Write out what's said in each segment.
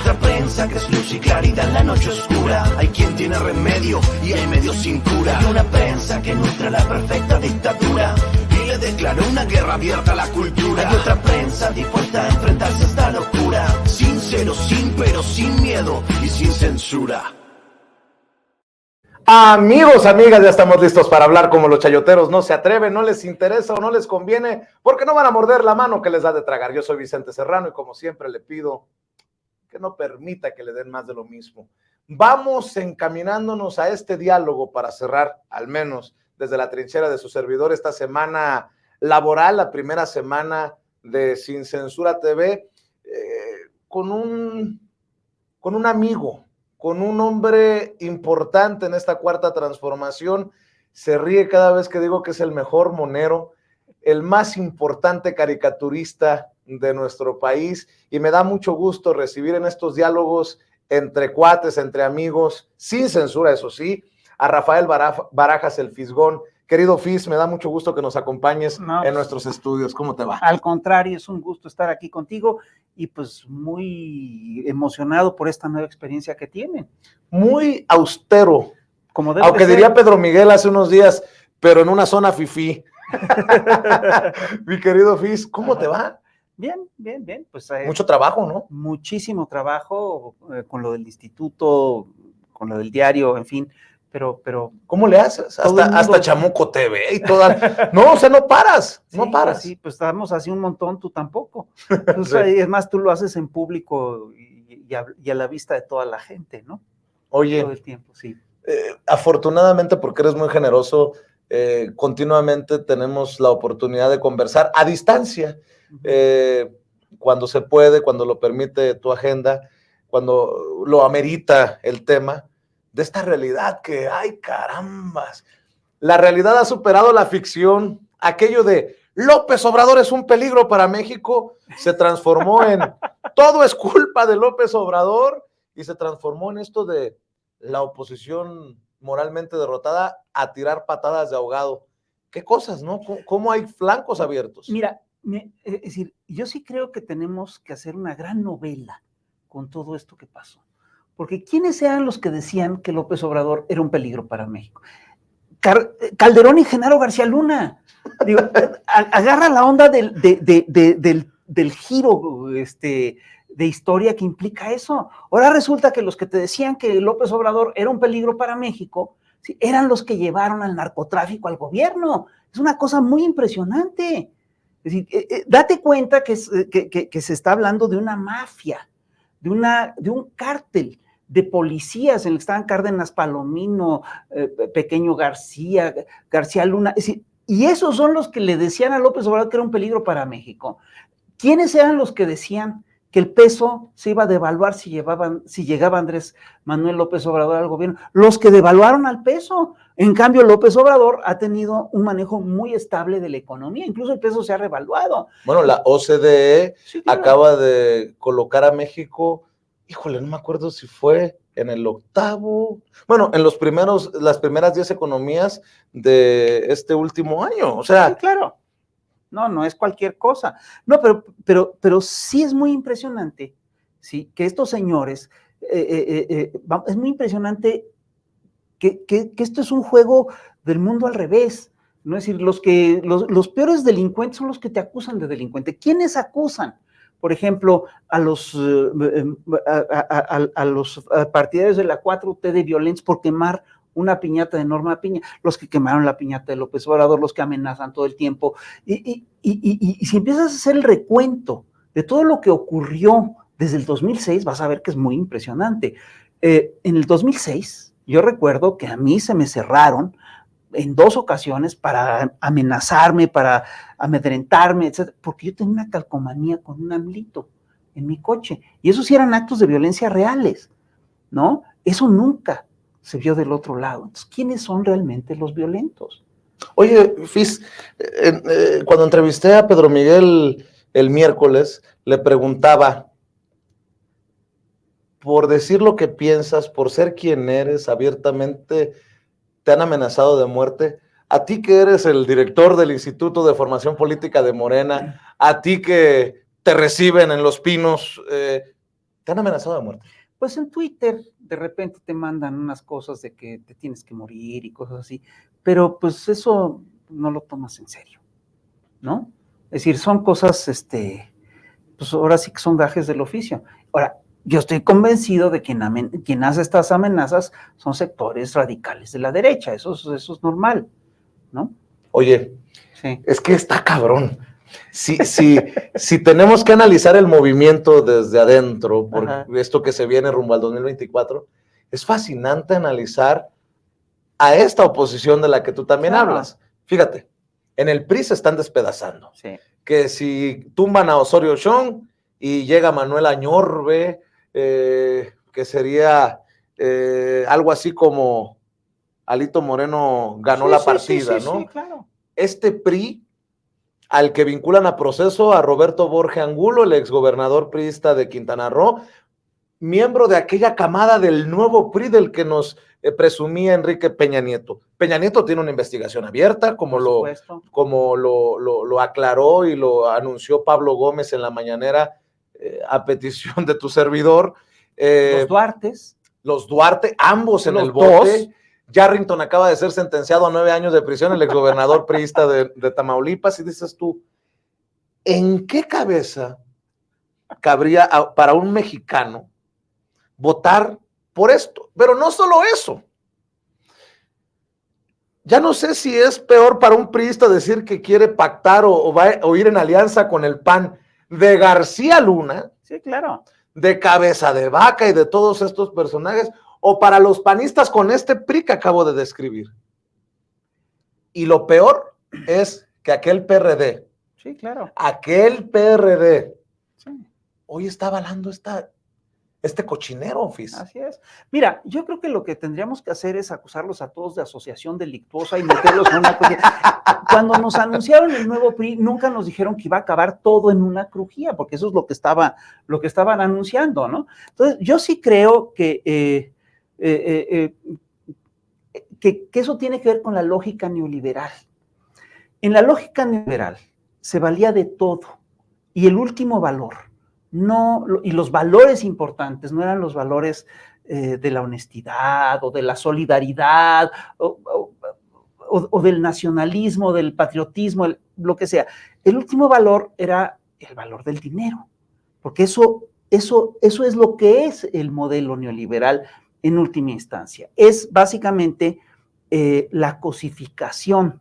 otra prensa que es luz y claridad en la noche oscura. Hay quien tiene remedio y hay medio sin cura. Hay una prensa que nutre la perfecta dictadura y le declaró una guerra abierta a la cultura. Hay otra prensa dispuesta a enfrentarse a esta locura, sincero, sin pero, sin miedo y sin censura. Amigos, amigas, ya estamos listos para hablar como los chayoteros no se atreven, no les interesa o no les conviene, porque no van a morder la mano que les da de tragar. Yo soy Vicente Serrano y como siempre le pido que no permita que le den más de lo mismo. Vamos encaminándonos a este diálogo para cerrar, al menos desde la trinchera de su servidor, esta semana laboral, la primera semana de Sin Censura TV, con un amigo, con un hombre importante en esta cuarta transformación. Se ríe cada vez que digo que es el mejor monero, el más importante caricaturista de nuestro país, y me da mucho gusto recibir en estos diálogos entre cuates, entre amigos, sin censura, eso sí, a Rafael Barajas, el Fisgón. Querido Fis, me da mucho gusto que nos acompañes en nuestros estudios. ¿Cómo te va? Al contrario, es un gusto estar aquí contigo y pues muy emocionado por esta nueva experiencia que tienen. Muy austero, como debe aunque ser. Diría Pedro Miguel hace unos días, pero en una zona fifí. Mi querido Fis, ¿cómo te va? Bien, bien, bien. Pues, mucho trabajo, ¿no? Muchísimo trabajo con lo del instituto, con lo del diario, en fin. Pero ¿cómo le haces? Hasta Chamuco TV y toda. No, o sea, no paras, sí, no paras. Sí, pues estamos así un montón, tú tampoco. Entonces, sí. Es más, tú lo haces en público y a la vista de toda la gente, ¿no? Oye, todo el tiempo, sí. Afortunadamente, porque eres muy generoso, continuamente tenemos la oportunidad de conversar a distancia, cuando se puede, cuando lo permite tu agenda, cuando lo amerita el tema, de esta realidad que, ay carambas, la realidad ha superado la ficción. Aquello de López Obrador es un peligro para México se transformó en todo es culpa de López Obrador y se transformó en esto de la oposición moralmente derrotada a tirar patadas de ahogado. ¿Qué cosas, no? ¿Cómo hay flancos abiertos? Mira, es decir, yo sí creo que tenemos que hacer una gran novela con todo esto que pasó. Porque ¿quiénes eran los que decían que López Obrador era un peligro para México? Calderón y Genaro García Luna. Digo, agarra la onda del giro de historia que implica eso. Ahora resulta que los que te decían que López Obrador era un peligro para México, ¿sí?, eran los que llevaron al narcotráfico al gobierno. Es una cosa muy impresionante. Es decir, date cuenta que se está hablando de una mafia, de un cártel de policías en el que estaban Cárdenas Palomino, Pequeño García, García Luna, es decir, y esos son los que le decían a López Obrador que era un peligro para México. ¿Quiénes eran los que decían que el peso se iba a devaluar si llegaba Andrés Manuel López Obrador al gobierno? Los que devaluaron al peso. En cambio, López Obrador ha tenido un manejo muy estable de la economía, incluso el peso se ha revaluado. Bueno, la OCDE sí, claro, acaba de colocar a México, híjole, no me acuerdo si fue en el octavo, bueno, en las primeras 10 economías de este último año, o sea. Sí, claro. No es cualquier cosa. No, pero sí es muy impresionante, ¿sí?, que estos señores, es muy impresionante que esto es un juego del mundo al revés, ¿no? Es decir, los peores delincuentes son los que te acusan de delincuente. ¿Quiénes acusan? Por ejemplo, a los partidarios de la 4T de violencia por quemar una piñata de Norma Piña, los que quemaron la piñata de López Obrador, los que amenazan todo el tiempo, y si empiezas a hacer el recuento de todo lo que ocurrió desde el 2006, vas a ver que es muy impresionante. En el 2006, yo recuerdo que a mí se me cerraron en 2 ocasiones para amenazarme, para amedrentarme, etc., porque yo tenía una calcomanía con un AMLito en mi coche, y esos sí eran actos de violencia reales, ¿no? Eso nunca se vio del otro lado. Entonces, ¿quiénes son realmente los violentos? Oye, Fis, cuando entrevisté a Pedro Miguel el miércoles, le preguntaba, por decir lo que piensas, por ser quien eres, abiertamente te han amenazado de muerte. A ti que eres el director del Instituto de Formación Política de Morena, a ti que te reciben en Los Pinos, ¿Te han amenazado de muerte? Pues en Twitter de repente te mandan unas cosas de que te tienes que morir y cosas así, pero pues eso no lo tomas en serio, ¿no? Es decir, son cosas, pues ahora sí que son gajes del oficio. Ahora, yo estoy convencido de que quien hace estas amenazas son sectores radicales de la derecha, eso es normal, ¿no? Oye, Sí. es que está cabrón. Si tenemos que analizar el movimiento desde adentro, por Ajá. esto que se viene rumbo al 2024, es fascinante analizar a esta oposición de la que tú también Claro. hablas. Fíjate, en el PRI se están despedazando. Sí. Que si tumban a Osorio Chong y llega Manuel Añorbe, que sería algo así como Alito Moreno ganó Sí, la sí, partida, sí, ¿no? Sí, claro. Este PRI al que vinculan a proceso a Roberto Borge Angulo, el exgobernador priista de Quintana Roo, miembro de aquella camada del nuevo PRI del que nos presumía Enrique Peña Nieto. Peña Nieto tiene una investigación abierta, como lo aclaró y lo anunció Pablo Gómez en la mañanera a petición de tu servidor. Los Duarte, ambos en el bote. Yarrington acaba de ser sentenciado a 9 años de prisión, el exgobernador priista de Tamaulipas, y dices tú, ¿en qué cabeza cabría para un mexicano votar por esto? Pero no solo eso. Ya no sé si es peor para un priista decir que quiere pactar o ir en alianza con el PAN de García Luna, sí, claro, de Cabeza de Vaca y de todos estos personajes, o para los panistas con este PRI que acabo de describir. Y lo peor es que aquel PRD, sí, claro, sí, hoy está avalando este cochinero, Fis. Así es. Mira, yo creo que lo que tendríamos que hacer es acusarlos a todos de asociación delictuosa y meterlos en una crujía. Cuando nos anunciaron el nuevo PRI, nunca nos dijeron que iba a acabar todo en una crujía, porque eso es lo que estaban anunciando, ¿no? Entonces, yo sí creo que eso tiene que ver con la lógica neoliberal. En la lógica neoliberal se valía de todo, y el último valor, y los valores importantes no eran los valores de la honestidad o de la solidaridad o del nacionalismo, del patriotismo, lo que sea. El último valor era el valor del dinero, porque eso es lo que es el modelo neoliberal en última instancia. Es básicamente la cosificación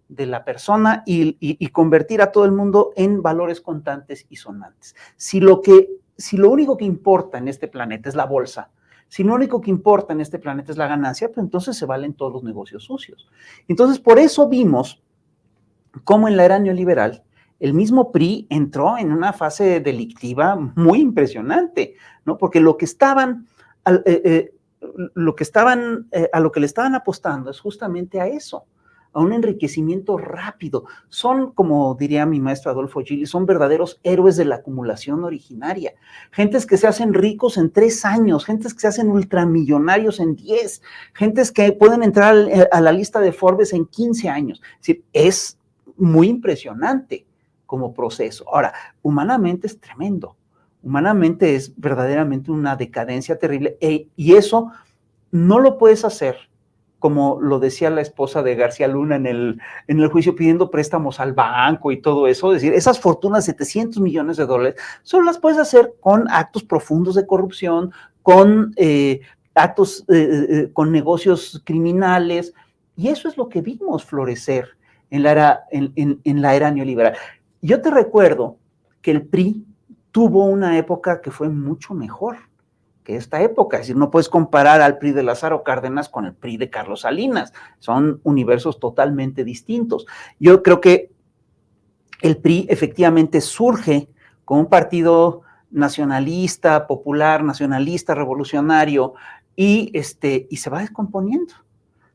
de la persona y convertir a todo el mundo en valores contantes y sonantes. Si lo único que importa en este planeta es la bolsa, si lo único que importa en este planeta es la ganancia, pues entonces se valen todos los negocios sucios. Entonces, por eso vimos cómo en la era neoliberal el mismo PRI entró en una fase delictiva muy impresionante, ¿no? Porque a lo que le estaban apostando es justamente a eso, a un enriquecimiento rápido. Son, como diría mi maestro Adolfo Gili, son verdaderos héroes de la acumulación originaria. Gentes que se hacen ricos en 3 años, gentes que se hacen ultramillonarios en 10, gentes que pueden entrar a la lista de Forbes en 15 años. Es decir, es muy impresionante como proceso. Ahora, humanamente es tremendo. Humanamente es verdaderamente una decadencia terrible y eso no lo puedes hacer como lo decía la esposa de García Luna en el juicio, pidiendo préstamos al banco y todo eso. Es decir, esas fortunas de $700 millones solo las puedes hacer con actos profundos de corrupción, con actos, con negocios criminales, y eso es lo que vimos florecer en la era neoliberal. Yo te recuerdo que el PRI tuvo una época que fue mucho mejor que esta época, es decir, no puedes comparar al PRI de Lázaro Cárdenas con el PRI de Carlos Salinas, son universos totalmente distintos. Yo creo que el PRI efectivamente surge como un partido nacionalista, popular, nacionalista, revolucionario, y se va descomponiendo.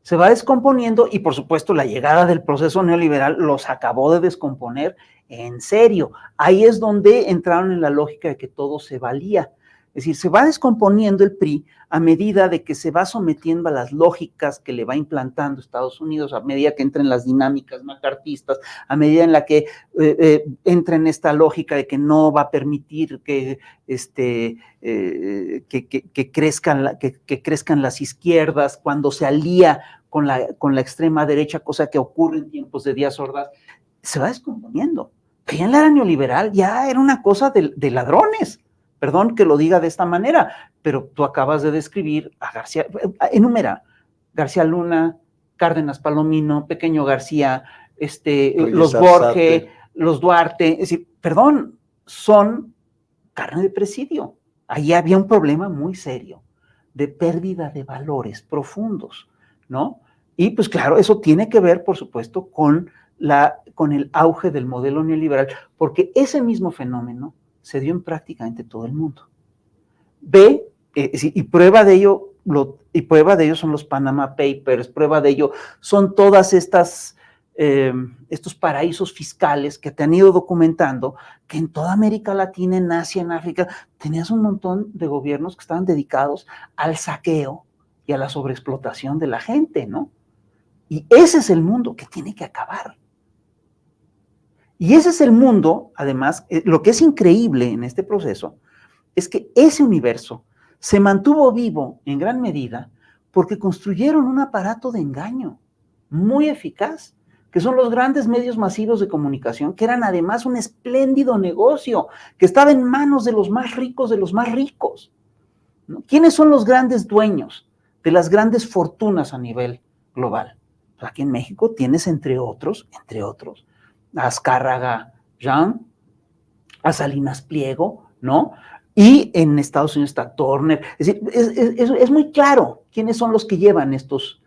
Se va descomponiendo y, por supuesto, la llegada del proceso neoliberal los acabó de descomponer en serio. Ahí es donde entraron en la lógica de que todo se valía. Es decir, se va descomponiendo el PRI a medida de que se va sometiendo a las lógicas que le va implantando Estados Unidos, a medida que entren las dinámicas macartistas, a medida en la que entra en esta lógica de que no va a permitir que crezcan las izquierdas, cuando se alía con la extrema derecha, cosa que ocurre en tiempos de Díaz Ordaz, se va descomponiendo. Pero ya en la era neoliberal ya era una cosa de ladrones. Perdón que lo diga de esta manera, pero tú acabas de describir a García, enumera, García Luna, Cárdenas Palomino, Pequeño García, los Borges, los Duarte, es decir, perdón, son carne de presidio. Ahí había un problema muy serio de pérdida de valores profundos, ¿no? Y pues claro, eso tiene que ver, por supuesto, con el auge del modelo neoliberal, porque ese mismo fenómeno se dio en prácticamente todo el mundo. Y prueba de ello son los Panama Papers, prueba de ello son todas estos paraísos fiscales que te han ido documentando, que en toda América Latina, en Asia, en África, tenías un montón de gobiernos que estaban dedicados al saqueo y a la sobreexplotación de la gente, ¿no? Y ese es el mundo que tiene que acabar. Y ese es el mundo, además, lo que es increíble en este proceso es que ese universo se mantuvo vivo en gran medida porque construyeron un aparato de engaño muy eficaz, que son los grandes medios masivos de comunicación, que eran además un espléndido negocio, que estaba en manos de los más ricos de los más ricos, ¿no? ¿Quiénes son los grandes dueños de las grandes fortunas a nivel global? Pues aquí en México tienes, entre otros, a Azcárraga Jean, a Salinas Pliego, ¿no? Y en Estados Unidos está Turner. Es decir, es muy claro quiénes son los que llevan estos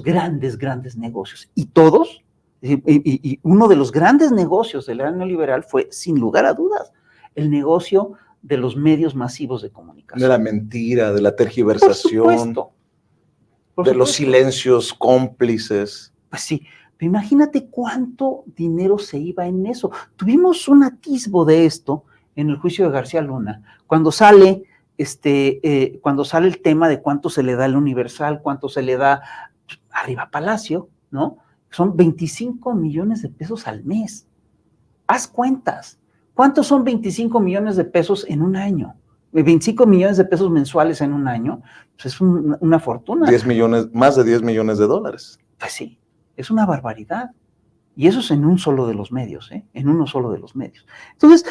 grandes negocios. Y todos, y uno de los grandes negocios de la era neoliberal fue, sin lugar a dudas, el negocio de los medios masivos de comunicación. De la mentira, de la tergiversación, por supuesto. De los silencios cómplices. Pues sí. Pero imagínate cuánto dinero se iba en eso. Tuvimos un atisbo de esto en el juicio de García Luna, cuando sale el tema de cuánto se le da al Universal, cuánto se le da arriba Palacio, ¿no? Son 25 millones de pesos al mes. Haz cuentas. ¿Cuántos son 25 millones de pesos en un año? 25 millones de pesos mensuales en un año, pues es una fortuna. Más de 10 millones de dólares. Pues sí. Es una barbaridad. Y eso es en un solo de los medios, en uno solo de los medios. Entonces,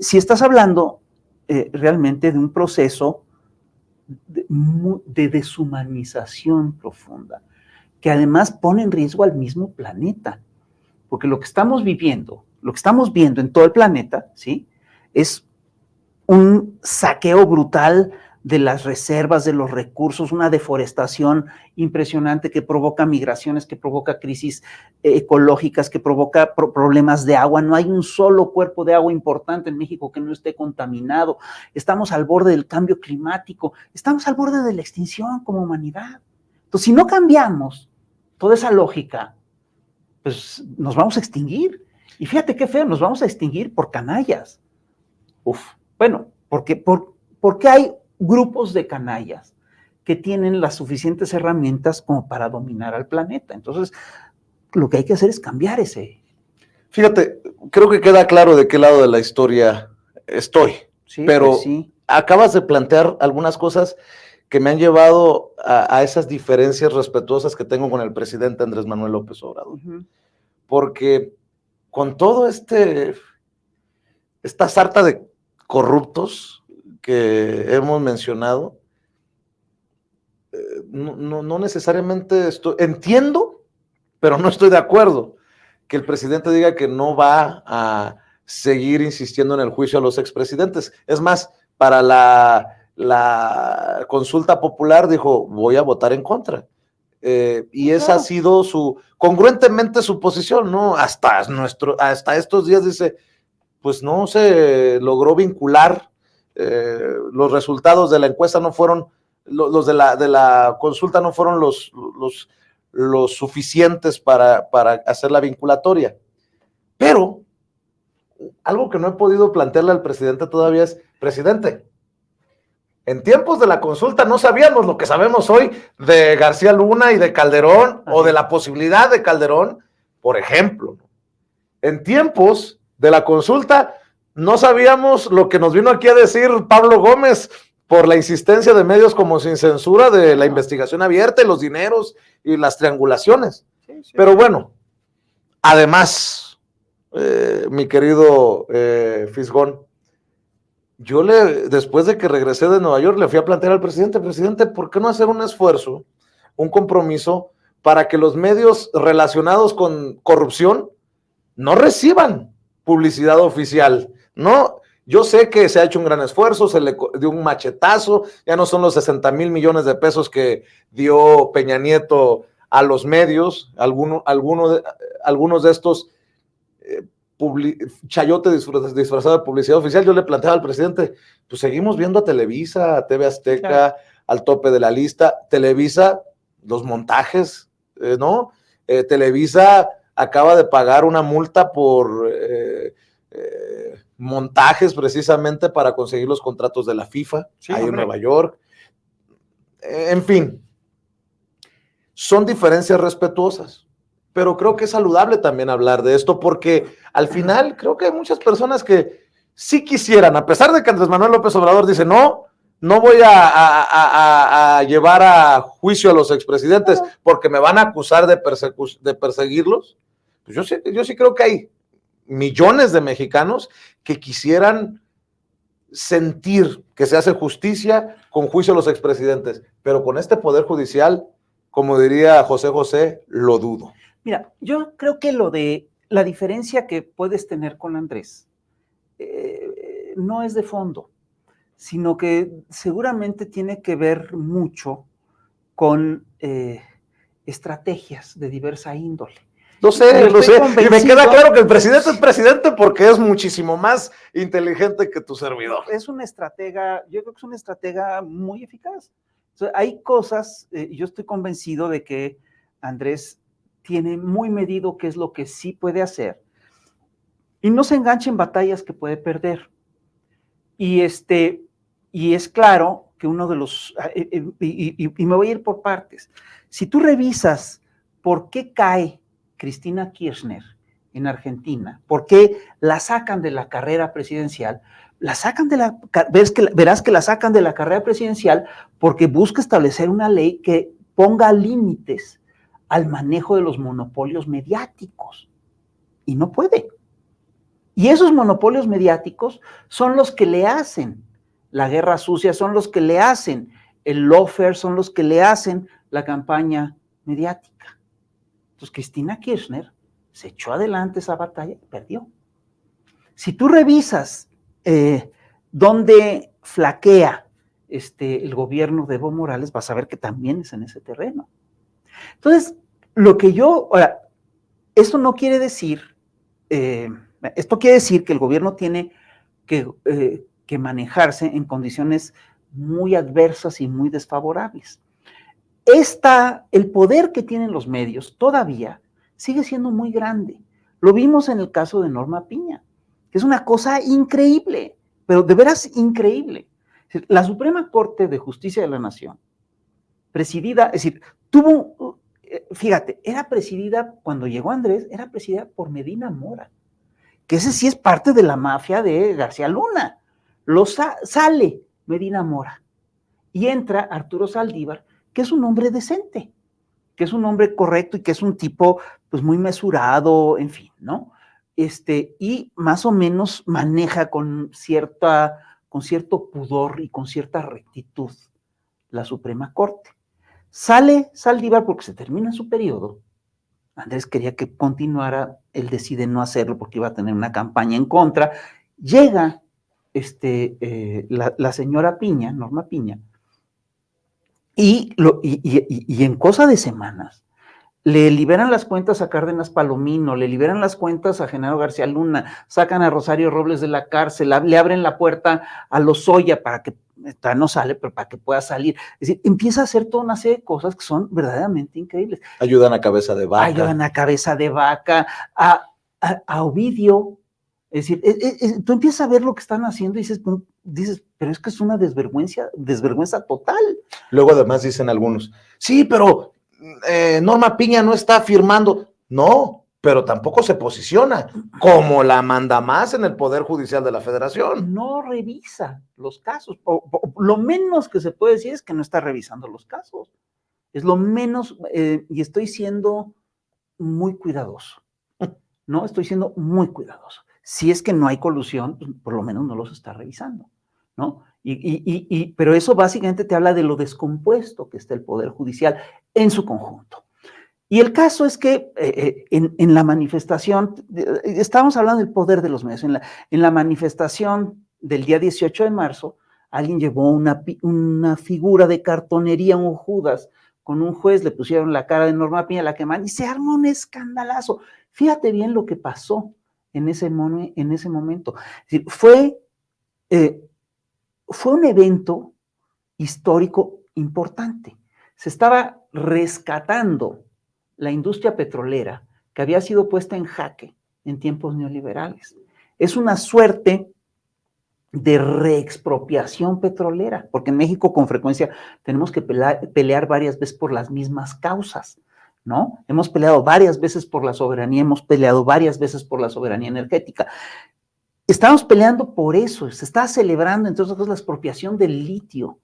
si estás hablando realmente de un proceso de deshumanización profunda, que además pone en riesgo al mismo planeta, porque lo que estamos viendo en todo el planeta, ¿sí?, es un saqueo brutal de las reservas, de los recursos, una deforestación impresionante que provoca migraciones, que provoca crisis ecológicas, que provoca problemas de agua. No hay un solo cuerpo de agua importante en México que no esté contaminado. Estamos al borde del cambio climático, estamos al borde de la extinción como humanidad. Entonces, si no cambiamos toda esa lógica, pues nos vamos a extinguir. Y fíjate qué feo, nos vamos a extinguir por canallas. Bueno, porque hay grupos de canallas que tienen las suficientes herramientas como para dominar al planeta. Entonces, lo que hay que hacer es cambiar ese. Fíjate, creo que queda claro de qué lado de la historia estoy, Sí, pero pues sí. Acabas de plantear algunas cosas que me han llevado a esas diferencias respetuosas que tengo con el presidente Andrés Manuel López Obrador. Uh-huh. Porque con todo esta sarta de corruptos que hemos mencionado, no necesariamente entiendo, pero no estoy de acuerdo que el presidente diga que no va a seguir insistiendo en el juicio a los expresidentes. Es más, para la consulta popular dijo, voy a votar en contra. Y esa ha sido congruentemente su posición, ¿no? Hasta estos días dice, pues no se logró vincular. Los resultados de la encuesta no fueron, los de la consulta no fueron los suficientes para hacer la vinculatoria. Pero algo que no he podido plantearle al presidente todavía es, presidente, En tiempos de la consulta no sabíamos lo que sabemos hoy de García Luna y de Calderón, o de la posibilidad de Calderón, por ejemplo. En tiempos de la consulta no sabíamos lo que nos vino aquí a decir Pablo Gómez por la insistencia de medios como Sin Censura de la investigación abierta y los dineros y las triangulaciones. Sí. Pero bueno, además, mi querido Fisgón, yo después de que regresé de Nueva York, le fui a plantear al presidente, ¿por qué no hacer un esfuerzo, un compromiso para que los medios relacionados con corrupción no reciban publicidad oficial? No, yo sé que se ha hecho un gran esfuerzo, se le dio un machetazo, ya no son los 60,000 millones de pesos que dio Peña Nieto a los medios, algunos de estos chayote disfrazado de publicidad oficial. Yo le planteaba al presidente, pues seguimos viendo a Televisa, a TV Azteca, claro, al tope de la lista. Televisa, los montajes, ¿no? Televisa acaba de pagar una multa por montajes precisamente para conseguir los contratos de la FIFA, sí, ahí en Nueva York. En fin, son diferencias respetuosas, pero creo que es saludable también hablar de esto, porque al final creo que hay muchas personas que sí quisieran, a pesar de que Andrés Manuel López Obrador dice, no voy a llevar a juicio a los expresidentes porque me van a acusar de perseguirlos. Pues yo sí creo que hay millones de mexicanos que quisieran sentir que se hace justicia con juicio a los expresidentes, pero con este poder judicial, como diría José José, lo dudo. Mira, yo creo que lo de la diferencia que puedes tener con Andrés no es de fondo, sino que seguramente tiene que ver mucho con estrategias de diversa índole. Lo sé, y me queda claro que el presidente es presidente porque es muchísimo más inteligente que tu servidor. Es un estratega, yo creo que es un estratega muy eficaz. O sea, hay cosas, yo estoy convencido de que Andrés tiene muy medido qué es lo que sí puede hacer y no se engancha en batallas que puede perder. Y es claro que uno de los, y me voy a ir por partes. Si tú revisas por qué cae Cristina Kirchner en Argentina, por qué la sacan de la carrera presidencial, verás que la sacan de la carrera presidencial porque busca establecer una ley que ponga límites al manejo de los monopolios mediáticos, y no puede. Y esos monopolios mediáticos son los que le hacen la guerra sucia, son los que le hacen el lawfare, son los que le hacen la campaña mediática. Entonces Cristina Kirchner se echó adelante esa batalla y perdió. Si tú revisas dónde flaquea el gobierno de Evo Morales, vas a ver que también es en ese terreno. Entonces, esto no quiere decir, esto quiere decir que el gobierno tiene que manejarse en condiciones muy adversas y muy desfavorables. El poder que tienen los medios todavía sigue siendo muy grande. Lo vimos en el caso de Norma Piña, que es una cosa increíble, pero de veras increíble. La Suprema Corte de Justicia de la Nación, presidida, es decir, fíjate, era presidida, cuando llegó Andrés, era presidida por Medina Mora, que ese sí es parte de la mafia de García Luna. Sale Medina Mora y entra Arturo Saldívar, que es un hombre decente, que es un hombre correcto y que es un tipo pues muy mesurado, en fin, ¿no? Y más o menos maneja con cierto pudor y con cierta rectitud la Suprema Corte. Sale Saldívar porque se termina su periodo. Andrés quería que continuara, él decide no hacerlo porque iba a tener una campaña en contra. Llega la señora Piña, Norma Piña, y en cosa de semanas le liberan las cuentas a Cárdenas Palomino, le liberan las cuentas a Genaro García Luna, sacan a Rosario Robles de la cárcel, le abren la puerta a Lozoya para que, no sale, pero para que pueda salir. Es decir, empieza a hacer toda una serie de cosas que son verdaderamente increíbles. Ayudan a Cabeza de Vaca. Ayudan a Cabeza de Vaca, a Ovidio Es decir, tú empiezas a ver lo que están haciendo y dices, pero es que es una desvergüenza total. Luego además dicen algunos, sí, pero Norma Piña no está firmando. No, pero tampoco se posiciona como la mandamás en el Poder Judicial de la Federación. No revisa los casos. Lo menos que se puede decir es que no está revisando los casos. Es lo menos, y estoy siendo muy cuidadoso. No, estoy siendo muy cuidadoso. Si es que no hay colusión, pues por lo menos no los está revisando, ¿no? Pero eso básicamente te habla de lo descompuesto que está el Poder Judicial en su conjunto. Y el caso es que en la manifestación, estábamos hablando del poder de los medios, en la manifestación del día 18 de marzo, alguien llevó una figura de cartonería, un Judas, con un juez, le pusieron la cara de Norma Piña, la quemaron, y se armó un escandalazo. Fíjate bien lo que pasó en ese momento. Es decir, fue un evento histórico importante. Se estaba rescatando la industria petrolera que había sido puesta en jaque en tiempos neoliberales. Es una suerte de reexpropiación petrolera, porque en México con frecuencia tenemos que pelear varias veces por las mismas causas, ¿no? Hemos peleado varias veces por la soberanía, hemos peleado varias veces por la soberanía energética. Estamos peleando por eso, se está celebrando, entre otras cosas, la expropiación del litio.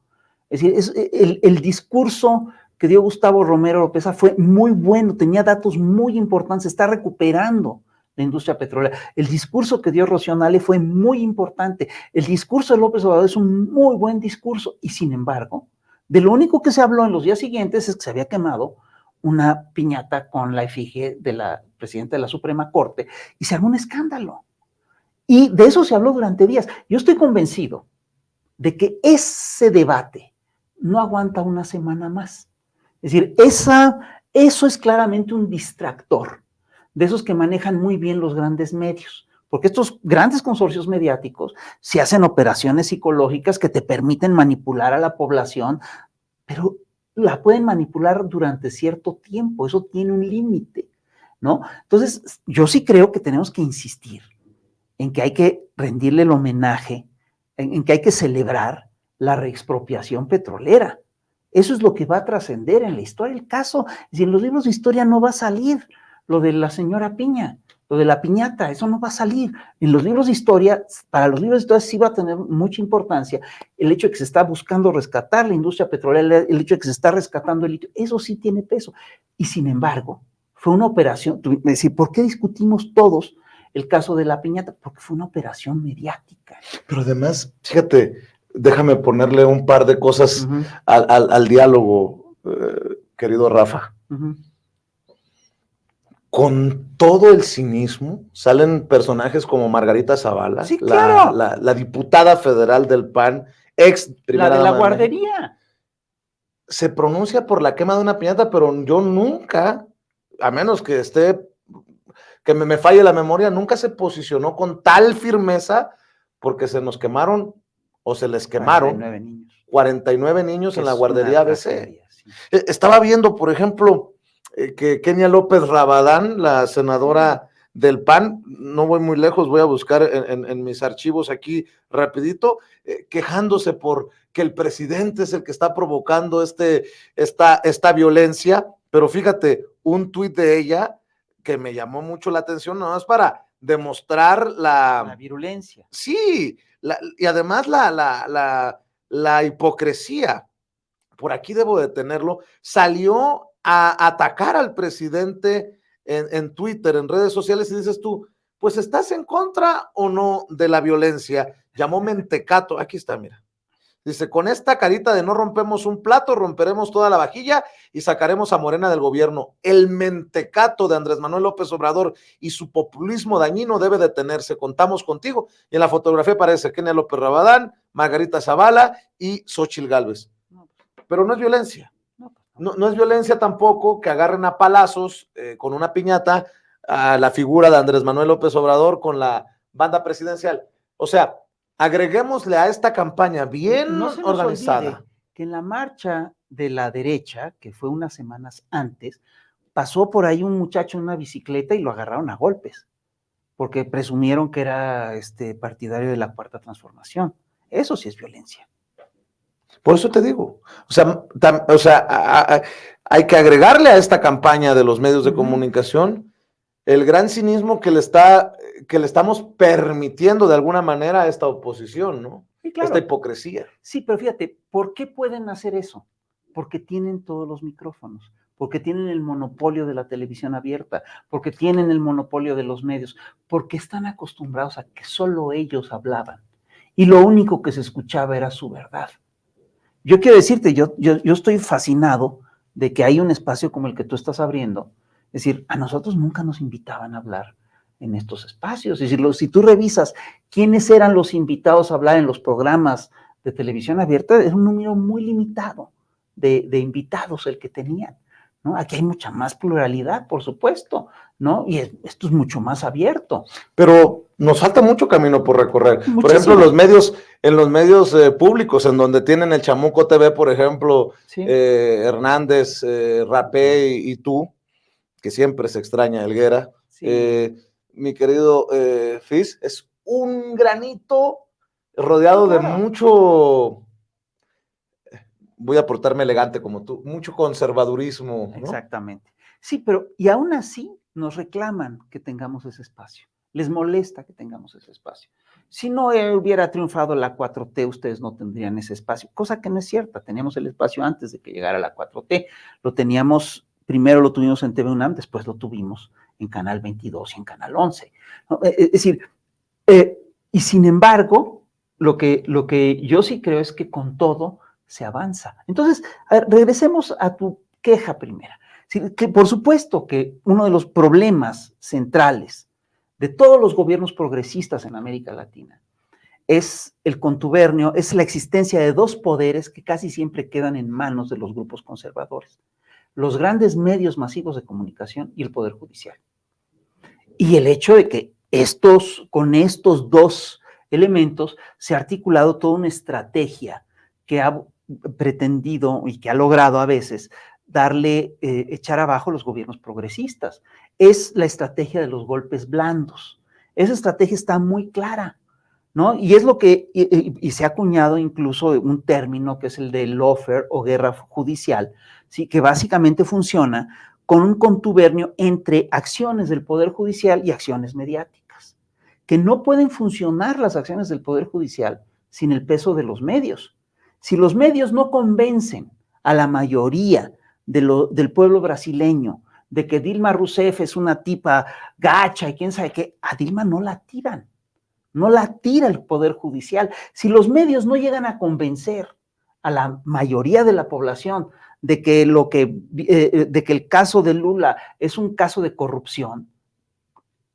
Es decir, el discurso que dio Gustavo Romero Oropeza fue muy bueno, tenía datos muy importantes, se está recuperando la industria petrolera. El discurso que dio Rocío Nale fue muy importante. El discurso de López Obrador es un muy buen discurso y, sin embargo, de lo único que se habló en los días siguientes es que se había quemado una piñata con la efigie de la presidenta de la Suprema Corte y se armó un escándalo. Y de eso se habló durante días. Yo estoy convencido de que ese debate no aguanta una semana más. Es decir, eso es claramente un distractor de esos que manejan muy bien los grandes medios, porque estos grandes consorcios mediáticos se hacen operaciones psicológicas que te permiten manipular a la población, pero la pueden manipular durante cierto tiempo, eso tiene un límite, ¿no? Entonces, yo sí creo que tenemos que insistir en que hay que rendirle el homenaje, en que hay que celebrar la reexpropiación petrolera. Eso es lo que va a trascender en la historia. El caso, si en los libros de historia no va a salir lo de la señora Piña, lo de la piñata, eso no va a salir. En los libros de historia, para los libros de historia sí va a tener mucha importancia el hecho de que se está buscando rescatar la industria petrolera, el hecho de que se está rescatando el litio, eso sí tiene peso. Y sin embargo, fue una operación, es decir, ¿por qué discutimos todos el caso de la piñata? Porque fue una operación mediática. Pero además, fíjate, déjame ponerle un par de cosas al diálogo, querido Rafa. Con todo el cinismo, salen personajes como Margarita Zavala, sí, claro, la diputada federal del PAN, ex primera dama de la dama guardería. Se pronuncia por la quema de una piñata, pero yo nunca, a menos que que me falle la memoria, nunca se posicionó con tal firmeza porque se nos quemaron o se les quemaron 49 niños en la guardería ABC. Sí. Estaba viendo, por ejemplo, que Kenia López Rabadán, la senadora del PAN, no voy muy lejos, voy a buscar en mis archivos aquí rapidito, quejándose por que el presidente es el que está provocando esta violencia, pero fíjate, un tuit de ella que me llamó mucho la atención, no es para demostrar la virulencia. Sí, y además la hipocresía. Por aquí debo de tenerlo. Salió a atacar al presidente en Twitter, en redes sociales, y dices tú, pues ¿estás en contra o no de la violencia? Llamó mentecato. Aquí está, mira. Dice, con esta carita de no rompemos un plato, romperemos toda la vajilla y sacaremos a Morena del gobierno. El mentecato de Andrés Manuel López Obrador y su populismo dañino debe detenerse. Contamos contigo. Y en la fotografía aparece Kenia López Rabadán, Margarita Zavala y Xóchitl Gálvez. Pero no es violencia. No es violencia tampoco que agarren a palazos con una piñata a la figura de Andrés Manuel López Obrador con la banda presidencial. O sea, agreguémosle a esta campaña bien organizada. Que en la marcha de la derecha, que fue unas semanas antes, pasó por ahí un muchacho en una bicicleta y lo agarraron a golpes. porque presumieron que era partidario de la Cuarta Transformación. Eso sí es violencia. Por eso te digo, hay que agregarle a esta campaña de los medios de comunicación el gran cinismo que le estamos permitiendo de alguna manera a esta oposición, ¿no? Sí, claro. Esta hipocresía. Sí, pero fíjate, ¿por qué pueden hacer eso? Porque tienen todos los micrófonos, porque tienen el monopolio de la televisión abierta, porque tienen el monopolio de los medios, porque están acostumbrados a que solo ellos hablaban y lo único que se escuchaba era su verdad. Yo quiero decirte, yo estoy fascinado de que hay un espacio como el que tú estás abriendo. Es decir, a nosotros nunca nos invitaban a hablar en estos espacios. Es decir, si tú revisas quiénes eran los invitados a hablar en los programas de televisión abierta, es un número muy limitado de invitados el que tenían, ¿no? Aquí hay mucha más pluralidad, por supuesto, ¿no? Y esto es mucho más abierto. Pero nos falta mucho camino por recorrer. Muchísimo. Por ejemplo, en los medios públicos, en donde tienen el Chamuco TV, por ejemplo, sí. Hernández, Rapé y tú, que siempre se extraña Helguera, sí. Mi querido Fis, es un granito rodeado de mucho, voy a portarme elegante como tú, mucho conservadurismo, ¿no? Exactamente. Sí, pero y aún así nos reclaman que tengamos ese espacio. Les molesta que tengamos ese espacio. Si no hubiera triunfado la 4T, ustedes no tendrían ese espacio, cosa que no es cierta. Teníamos el espacio antes de que llegara la 4T. Lo teníamos, primero lo tuvimos en TV UNAM, después lo tuvimos en Canal 22 y en Canal 11. Es decir, y sin embargo, lo que yo sí creo es que con todo se avanza. Entonces, a ver, regresemos a tu queja primera. Que por supuesto que uno de los problemas centrales de todos los gobiernos progresistas en América Latina es el contubernio, es la existencia de dos poderes que casi siempre quedan en manos de los grupos conservadores: los grandes medios masivos de comunicación y el Poder Judicial. Y el hecho de que con estos dos elementos se ha articulado toda una estrategia que ha pretendido y que ha logrado a veces echar abajo los gobiernos progresistas. Es la estrategia de los golpes blandos. Esa estrategia está muy clara, ¿no? Y es lo que, y se ha acuñado incluso un término que es el de lawfare o guerra judicial, ¿sí? Que básicamente funciona con un contubernio entre acciones del Poder Judicial y acciones mediáticas, que no pueden funcionar las acciones del Poder Judicial sin el peso de los medios. Si los medios no convencen a la mayoría del pueblo brasileño de que Dilma Rousseff es una tipa gacha y quién sabe qué, a Dilma no la tiran, no la tira el Poder Judicial. Si los medios no llegan a convencer a la mayoría de la población de que el caso de Lula es un caso de corrupción,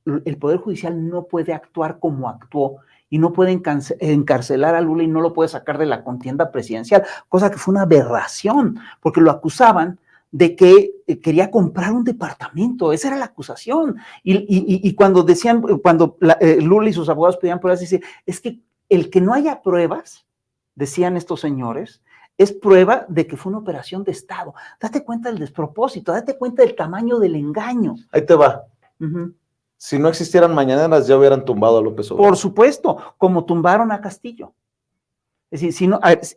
el Poder Judicial no puede actuar como actuó y no puede encarcelar a Lula y no lo puede sacar de la contienda presidencial, cosa que fue una aberración, porque lo acusaban de que quería comprar un departamento. Esa era la acusación. Y cuando decían, Lula y sus abogados pedían pruebas, dice, es que el que no haya pruebas, decían estos señores, es prueba de que fue una operación de Estado. Date cuenta del despropósito, date cuenta del tamaño del engaño. Ahí te va. Si no existieran mañaneras, ya hubieran tumbado a López Obrador. Por supuesto, como tumbaron a Castillo. Es decir,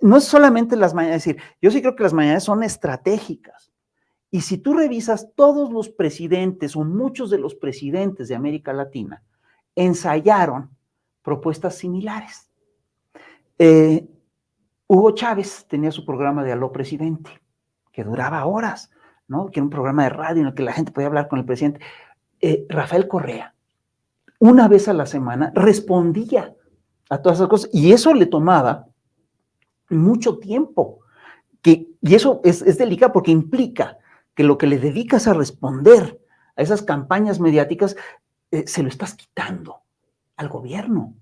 no es solamente las mañaneras, es decir, yo sí creo que las mañaneras son estratégicas. Y si tú revisas, todos los presidentes o muchos de los presidentes de América Latina ensayaron propuestas similares. Hugo Chávez tenía su programa de Aló Presidente, que duraba horas, ¿no? Que era un programa de radio en el que la gente podía hablar con el presidente. Rafael Correa, una vez a la semana, respondía a todas esas cosas, y eso le tomaba mucho tiempo. Y eso es delicado porque implica que lo que le dedicas a responder a esas campañas mediáticas, se lo estás quitando al gobierno,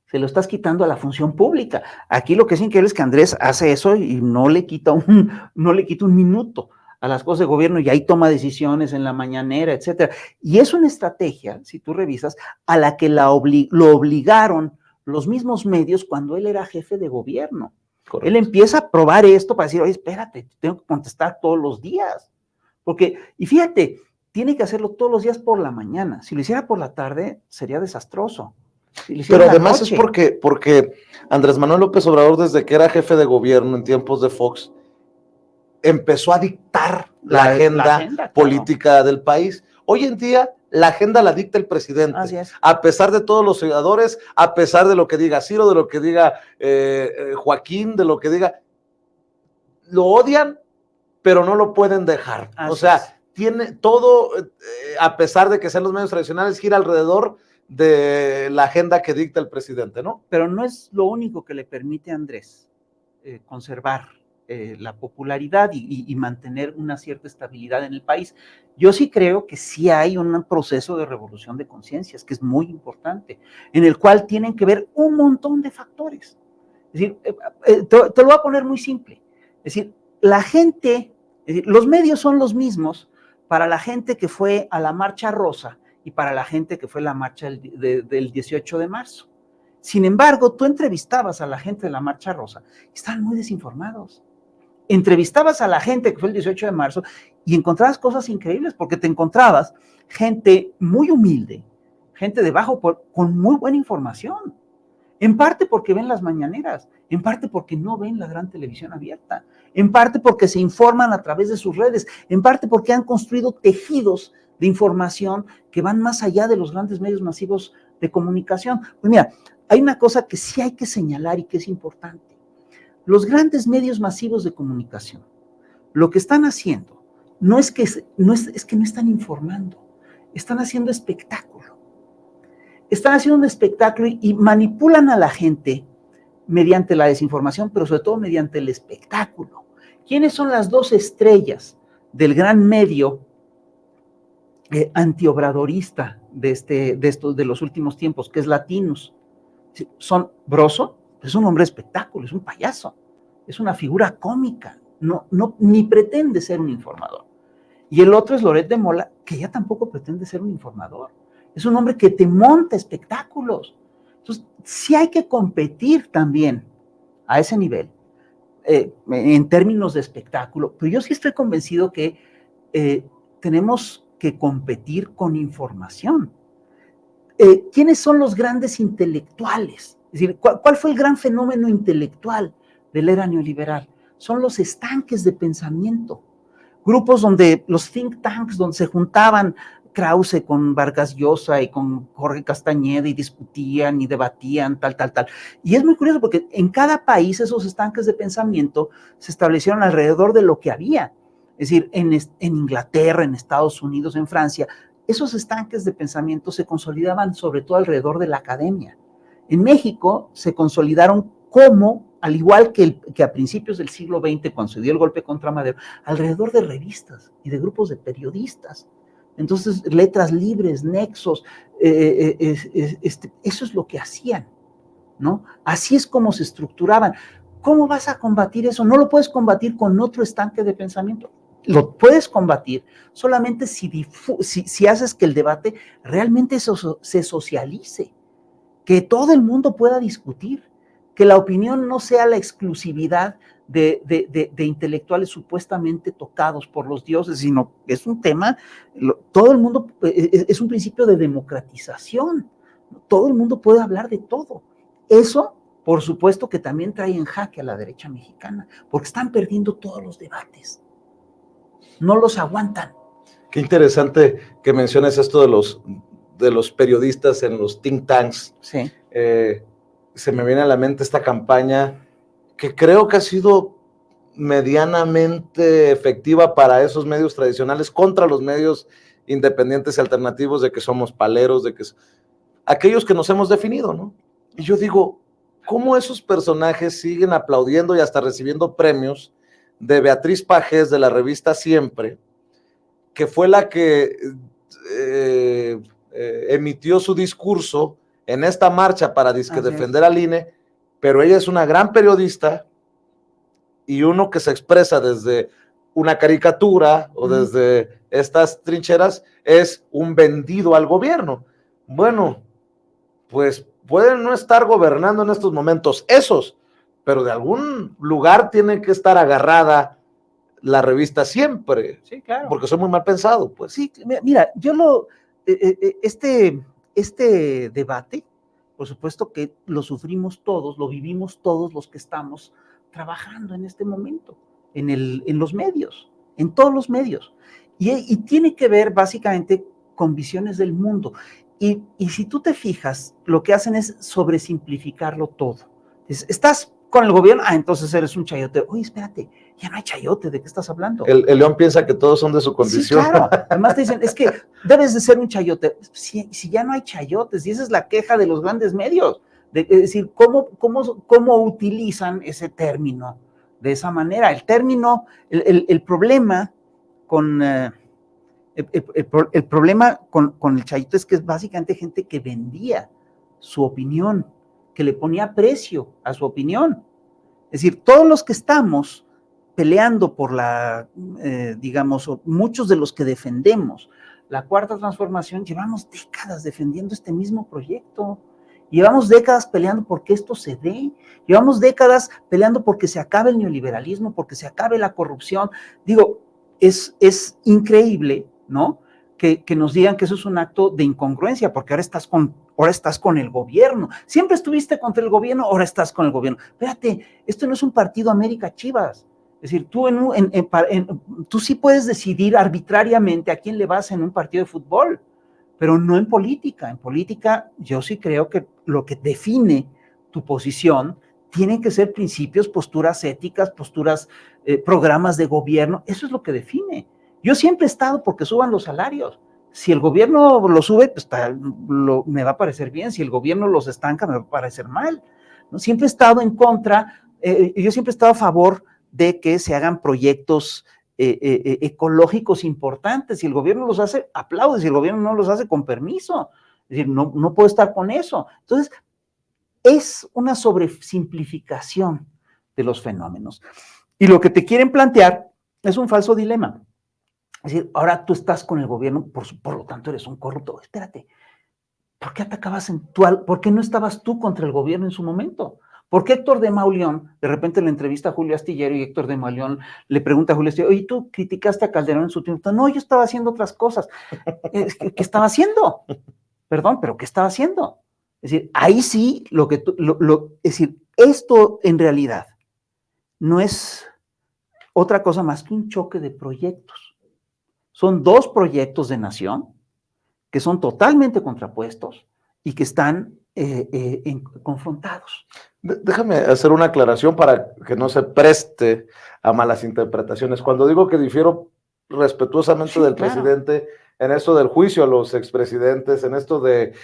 se lo estás quitando a la función pública. Aquí lo que es increíble es que Andrés hace eso y no le quita un minuto a las cosas de gobierno, y ahí toma decisiones en la mañanera, etcétera. Y es una estrategia, si tú revisas, a la que lo obligaron los mismos medios cuando él era jefe de gobierno. Correcto. Él empieza a probar esto para decir, oye, espérate, tengo que contestar todos los días. Porque, y fíjate, tiene que hacerlo todos los días por la mañana. Si lo hiciera por la tarde, sería desastroso. Pero además es porque Andrés Manuel López Obrador, desde que era jefe de gobierno en tiempos de Fox, empezó a dictar la agenda política del país. Hoy en día, la agenda la dicta el presidente. Así es. A pesar de todos los senadores, a pesar de lo que diga Ciro, de lo que diga Joaquín, de lo que diga, lo odian, pero no lo pueden dejar. Así o sea, es. Tiene todo, a pesar de que sean los medios tradicionales, gira alrededor de la agenda que dicta el presidente, ¿no? Pero no es lo único que le permite a Andrés conservar la popularidad y mantener una cierta estabilidad en el país. Yo sí creo que sí hay un proceso de revolución de conciencias, que es muy importante, en el cual tienen que ver un montón de factores. Es decir, te lo voy a poner muy simple. Es decir, la gente, los medios son los mismos para la gente que fue a la Marcha Rosa y para la gente que fue a la marcha del 18 de marzo. Sin embargo, tú entrevistabas a la gente de la Marcha Rosa, estaban muy desinformados. Entrevistabas a la gente que fue el 18 de marzo y encontrabas cosas increíbles, porque te encontrabas gente muy humilde, gente de bajo, con muy buena información. En parte porque ven las mañaneras, en parte porque no ven la gran televisión abierta, en parte porque se informan a través de sus redes, en parte porque han construido tejidos de información que van más allá de los grandes medios masivos de comunicación. Pues mira, hay una cosa que sí hay que señalar y que es importante. Los grandes medios masivos de comunicación, lo que están haciendo no es que no están informando, están haciendo espectáculo. Están haciendo un espectáculo y manipulan a la gente mediante la desinformación, pero sobre todo mediante el espectáculo. ¿Quiénes son las dos estrellas del gran medio antiobradorista de los últimos tiempos, que es Latinos? Son Broso, es un hombre de espectáculo, es un payaso, es una figura cómica, ni pretende ser un informador. Y el otro es Loret de Mola, que ya tampoco pretende ser un informador. Es un hombre que te monta espectáculos. Entonces, sí hay que competir también a ese nivel, en términos de espectáculo, pero yo sí estoy convencido que tenemos que competir con información. ¿Quiénes son los grandes intelectuales? Es decir, ¿cuál fue el gran fenómeno intelectual de la era neoliberal? Son los estanques de pensamiento. Grupos donde los think tanks, donde se juntaban Krause con Vargas Llosa y con Jorge Castañeda y discutían y debatían, tal. Y es muy curioso porque en cada país esos estanques de pensamiento se establecieron alrededor de lo que había. Es decir, en Inglaterra, en Estados Unidos, en Francia, esos estanques de pensamiento se consolidaban sobre todo alrededor de la academia. En México se consolidaron al igual que a principios del siglo XX, cuando se dio el golpe contra Madero, alrededor de revistas y de grupos de periodistas. Entonces, letras libres, nexos, eso es lo que hacían, ¿no? Así es como se estructuraban. ¿Cómo vas a combatir eso? No lo puedes combatir con otro estanque de pensamiento. Lo puedes combatir solamente si haces que el debate realmente se socialice, que todo el mundo pueda discutir, que la opinión no sea la exclusividad de intelectuales supuestamente tocados por los dioses, sino que es un tema, todo el mundo, es un principio de democratización, todo el mundo puede hablar de todo. Eso, por supuesto, que también trae en jaque a la derecha mexicana, porque están perdiendo todos los debates, no los aguantan. Qué interesante que menciones esto de los periodistas en los think tanks. Sí. Se me viene a la mente esta campaña que creo que ha sido medianamente efectiva para esos medios tradicionales contra los medios independientes y alternativos, de que somos paleros, de que aquellos que nos hemos definido, ¿no? Y yo digo, ¿cómo esos personajes siguen aplaudiendo y hasta recibiendo premios de Beatriz Pajés de la revista Siempre, que fue la que emitió su discurso en esta marcha para defender al INE, pero ella es una gran periodista y uno que se expresa desde una caricatura o desde estas trincheras es un vendido al gobierno? Bueno, pues pueden no estar gobernando en estos momentos esos, pero de algún lugar tiene que estar agarrada la revista siempre, Sí, claro. porque soy muy mal pensado, pues. Sí, mira, este debate, por supuesto que lo sufrimos todos, lo vivimos todos los que estamos trabajando en este momento, en los medios, en todos los medios. Y tiene que ver básicamente con visiones del mundo. Y si tú te fijas, lo que hacen es sobresimplificarlo todo. Estás con el gobierno, entonces eres un chayote. Oye, espérate, ya no hay chayote, ¿de qué estás hablando? El león piensa que todos son de su condición. Sí, claro. Además te dicen, es que debes de ser un chayote. Si ya no hay chayotes, y esa es la queja de los grandes medios. Es decir, ¿cómo utilizan ese término de esa manera? El término, el problema con... el problema con el chayote es que es básicamente gente que vendía su opinión, que le ponía precio a su opinión. Es decir, todos los que estamos peleando por digamos, muchos de los que defendemos la cuarta transformación, llevamos décadas defendiendo este mismo proyecto. Llevamos décadas peleando porque esto se dé. Llevamos décadas peleando porque se acabe el neoliberalismo, porque se acabe la corrupción. Digo, es increíble, ¿no? Que nos digan que eso es un acto de incongruencia, porque ahora estás con el gobierno. Siempre estuviste contra el gobierno, ahora estás con el gobierno. Espérate, esto no es un partido América Chivas. Es decir, tú sí puedes decidir arbitrariamente a quién le vas en un partido de fútbol, pero no en política. En política yo sí creo que lo que define tu posición tienen que ser principios, posturas éticas, programas de gobierno. Eso es lo que define. Yo siempre he estado porque suban los salarios. Si el gobierno lo sube, pues me va a parecer bien. Si el gobierno los estanca, me va a parecer mal, ¿no? Siempre he estado en contra, yo siempre he estado a favor de que se hagan proyectos ecológicos importantes. Si el gobierno los hace, aplaude. Si el gobierno no los hace, con permiso. Es decir, no puedo estar con eso. Entonces, es una sobresimplificación de los fenómenos. Y lo que te quieren plantear es un falso dilema. Es decir, ahora tú estás con el gobierno, por lo tanto eres un corrupto. Espérate, ¿por qué atacabas por qué no estabas tú contra el gobierno en su momento? ¿Por qué Héctor de Mauleón, de repente le entrevista a Julio Astillero y Héctor de Mauleón le pregunta a Julio Astillero, oye, ¿tú criticaste a Calderón en su tiempo? No, yo estaba haciendo otras cosas. ¿Qué estaba haciendo? Perdón, pero ¿qué estaba haciendo? Es decir, ahí sí, es decir, esto en realidad no es otra cosa más que un choque de proyectos. Son dos proyectos de nación que son totalmente contrapuestos y que están confrontados. Déjame hacer una aclaración para que no se preste a malas interpretaciones. Cuando digo que difiero respetuosamente del presidente en esto del juicio a los expresidentes, en esto de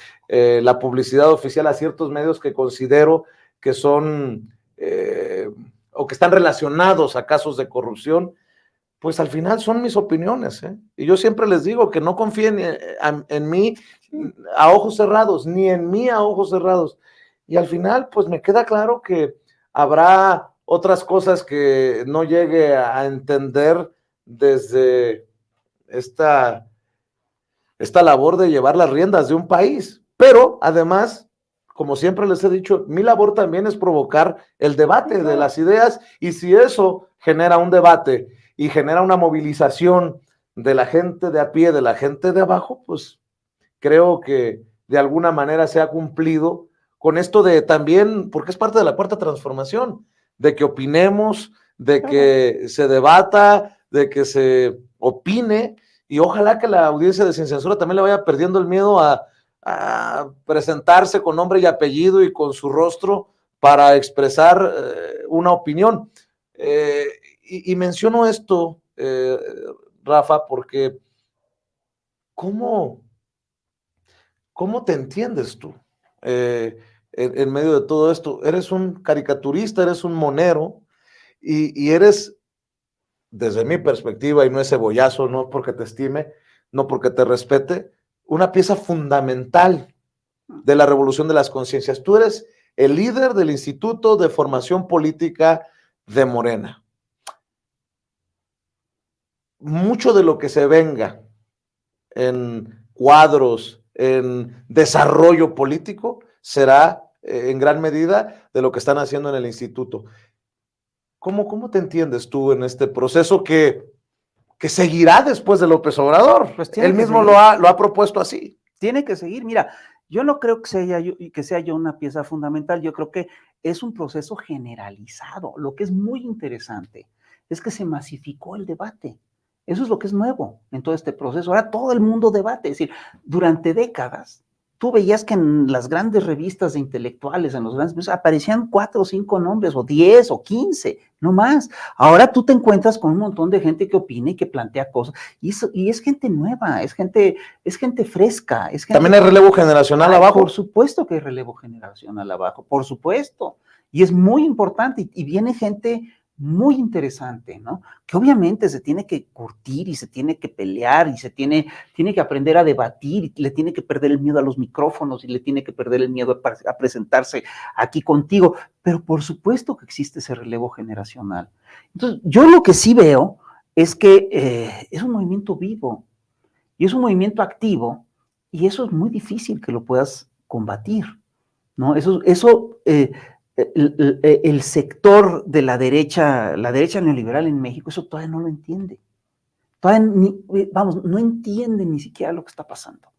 la publicidad oficial a ciertos medios que considero que son o que están relacionados a casos de corrupción, pues al final son mis opiniones, ¿eh? Y yo siempre les digo que no confíen en mí a ojos cerrados, ni en mí a ojos cerrados. Y al final, pues me queda claro que habrá otras cosas que no llegue a entender desde esta labor de llevar las riendas de un país. Pero además, como siempre les he dicho, mi labor también es provocar el debate de las ideas, y si eso genera un debate y genera una movilización de la gente de a pie, de la gente de abajo, pues creo que de alguna manera se ha cumplido con esto de también, porque es parte de la cuarta transformación, de que opinemos, de que se debata, de que se opine, y ojalá que la audiencia de Sin Censura también le vaya perdiendo el miedo a presentarse con nombre y apellido y con su rostro para expresar una opinión. Y menciono esto, Rafa, porque ¿cómo te entiendes tú en medio de todo esto? Eres un caricaturista, eres un monero, y eres, desde mi perspectiva, y no es cebollazo, no porque te estime, no porque te respete, una pieza fundamental de la revolución de las conciencias. Tú eres el líder del Instituto de Formación Política de Morena. Mucho de lo que se venga en cuadros, en desarrollo político, será en gran medida de lo que están haciendo en el instituto. ¿Cómo te entiendes tú en este proceso que seguirá después de López Obrador? Pues tiene Él que mismo seguir. lo ha propuesto así. Tiene que seguir. Mira, yo no creo que sea yo una pieza fundamental. Yo creo que es un proceso generalizado. Lo que es muy interesante es que se masificó el debate. Eso es lo que es nuevo en todo este proceso. Ahora todo el mundo debate. Es decir, durante décadas, tú veías que en las grandes revistas de intelectuales, en los grandes medios, aparecían 4 o 5 nombres, o 10 o 15, no más. Ahora tú te encuentras con un montón de gente que opina y que plantea cosas. Y es gente nueva, es gente fresca. Es gente ¿También hay relevo generacional abajo? Por supuesto que hay relevo generacional abajo, por supuesto. Y es muy importante y viene gente muy interesante, ¿no? Que obviamente se tiene que curtir y se tiene que pelear y tiene que aprender a debatir y le tiene que perder el miedo a los micrófonos y le tiene que perder el miedo a presentarse aquí contigo. Pero por supuesto que existe ese relevo generacional. Entonces, yo lo que sí veo es que es un movimiento vivo y es un movimiento activo y eso es muy difícil que lo puedas combatir, ¿no? El sector de la derecha neoliberal en México, eso todavía no lo entiende. Todavía no entiende ni siquiera lo que está pasando.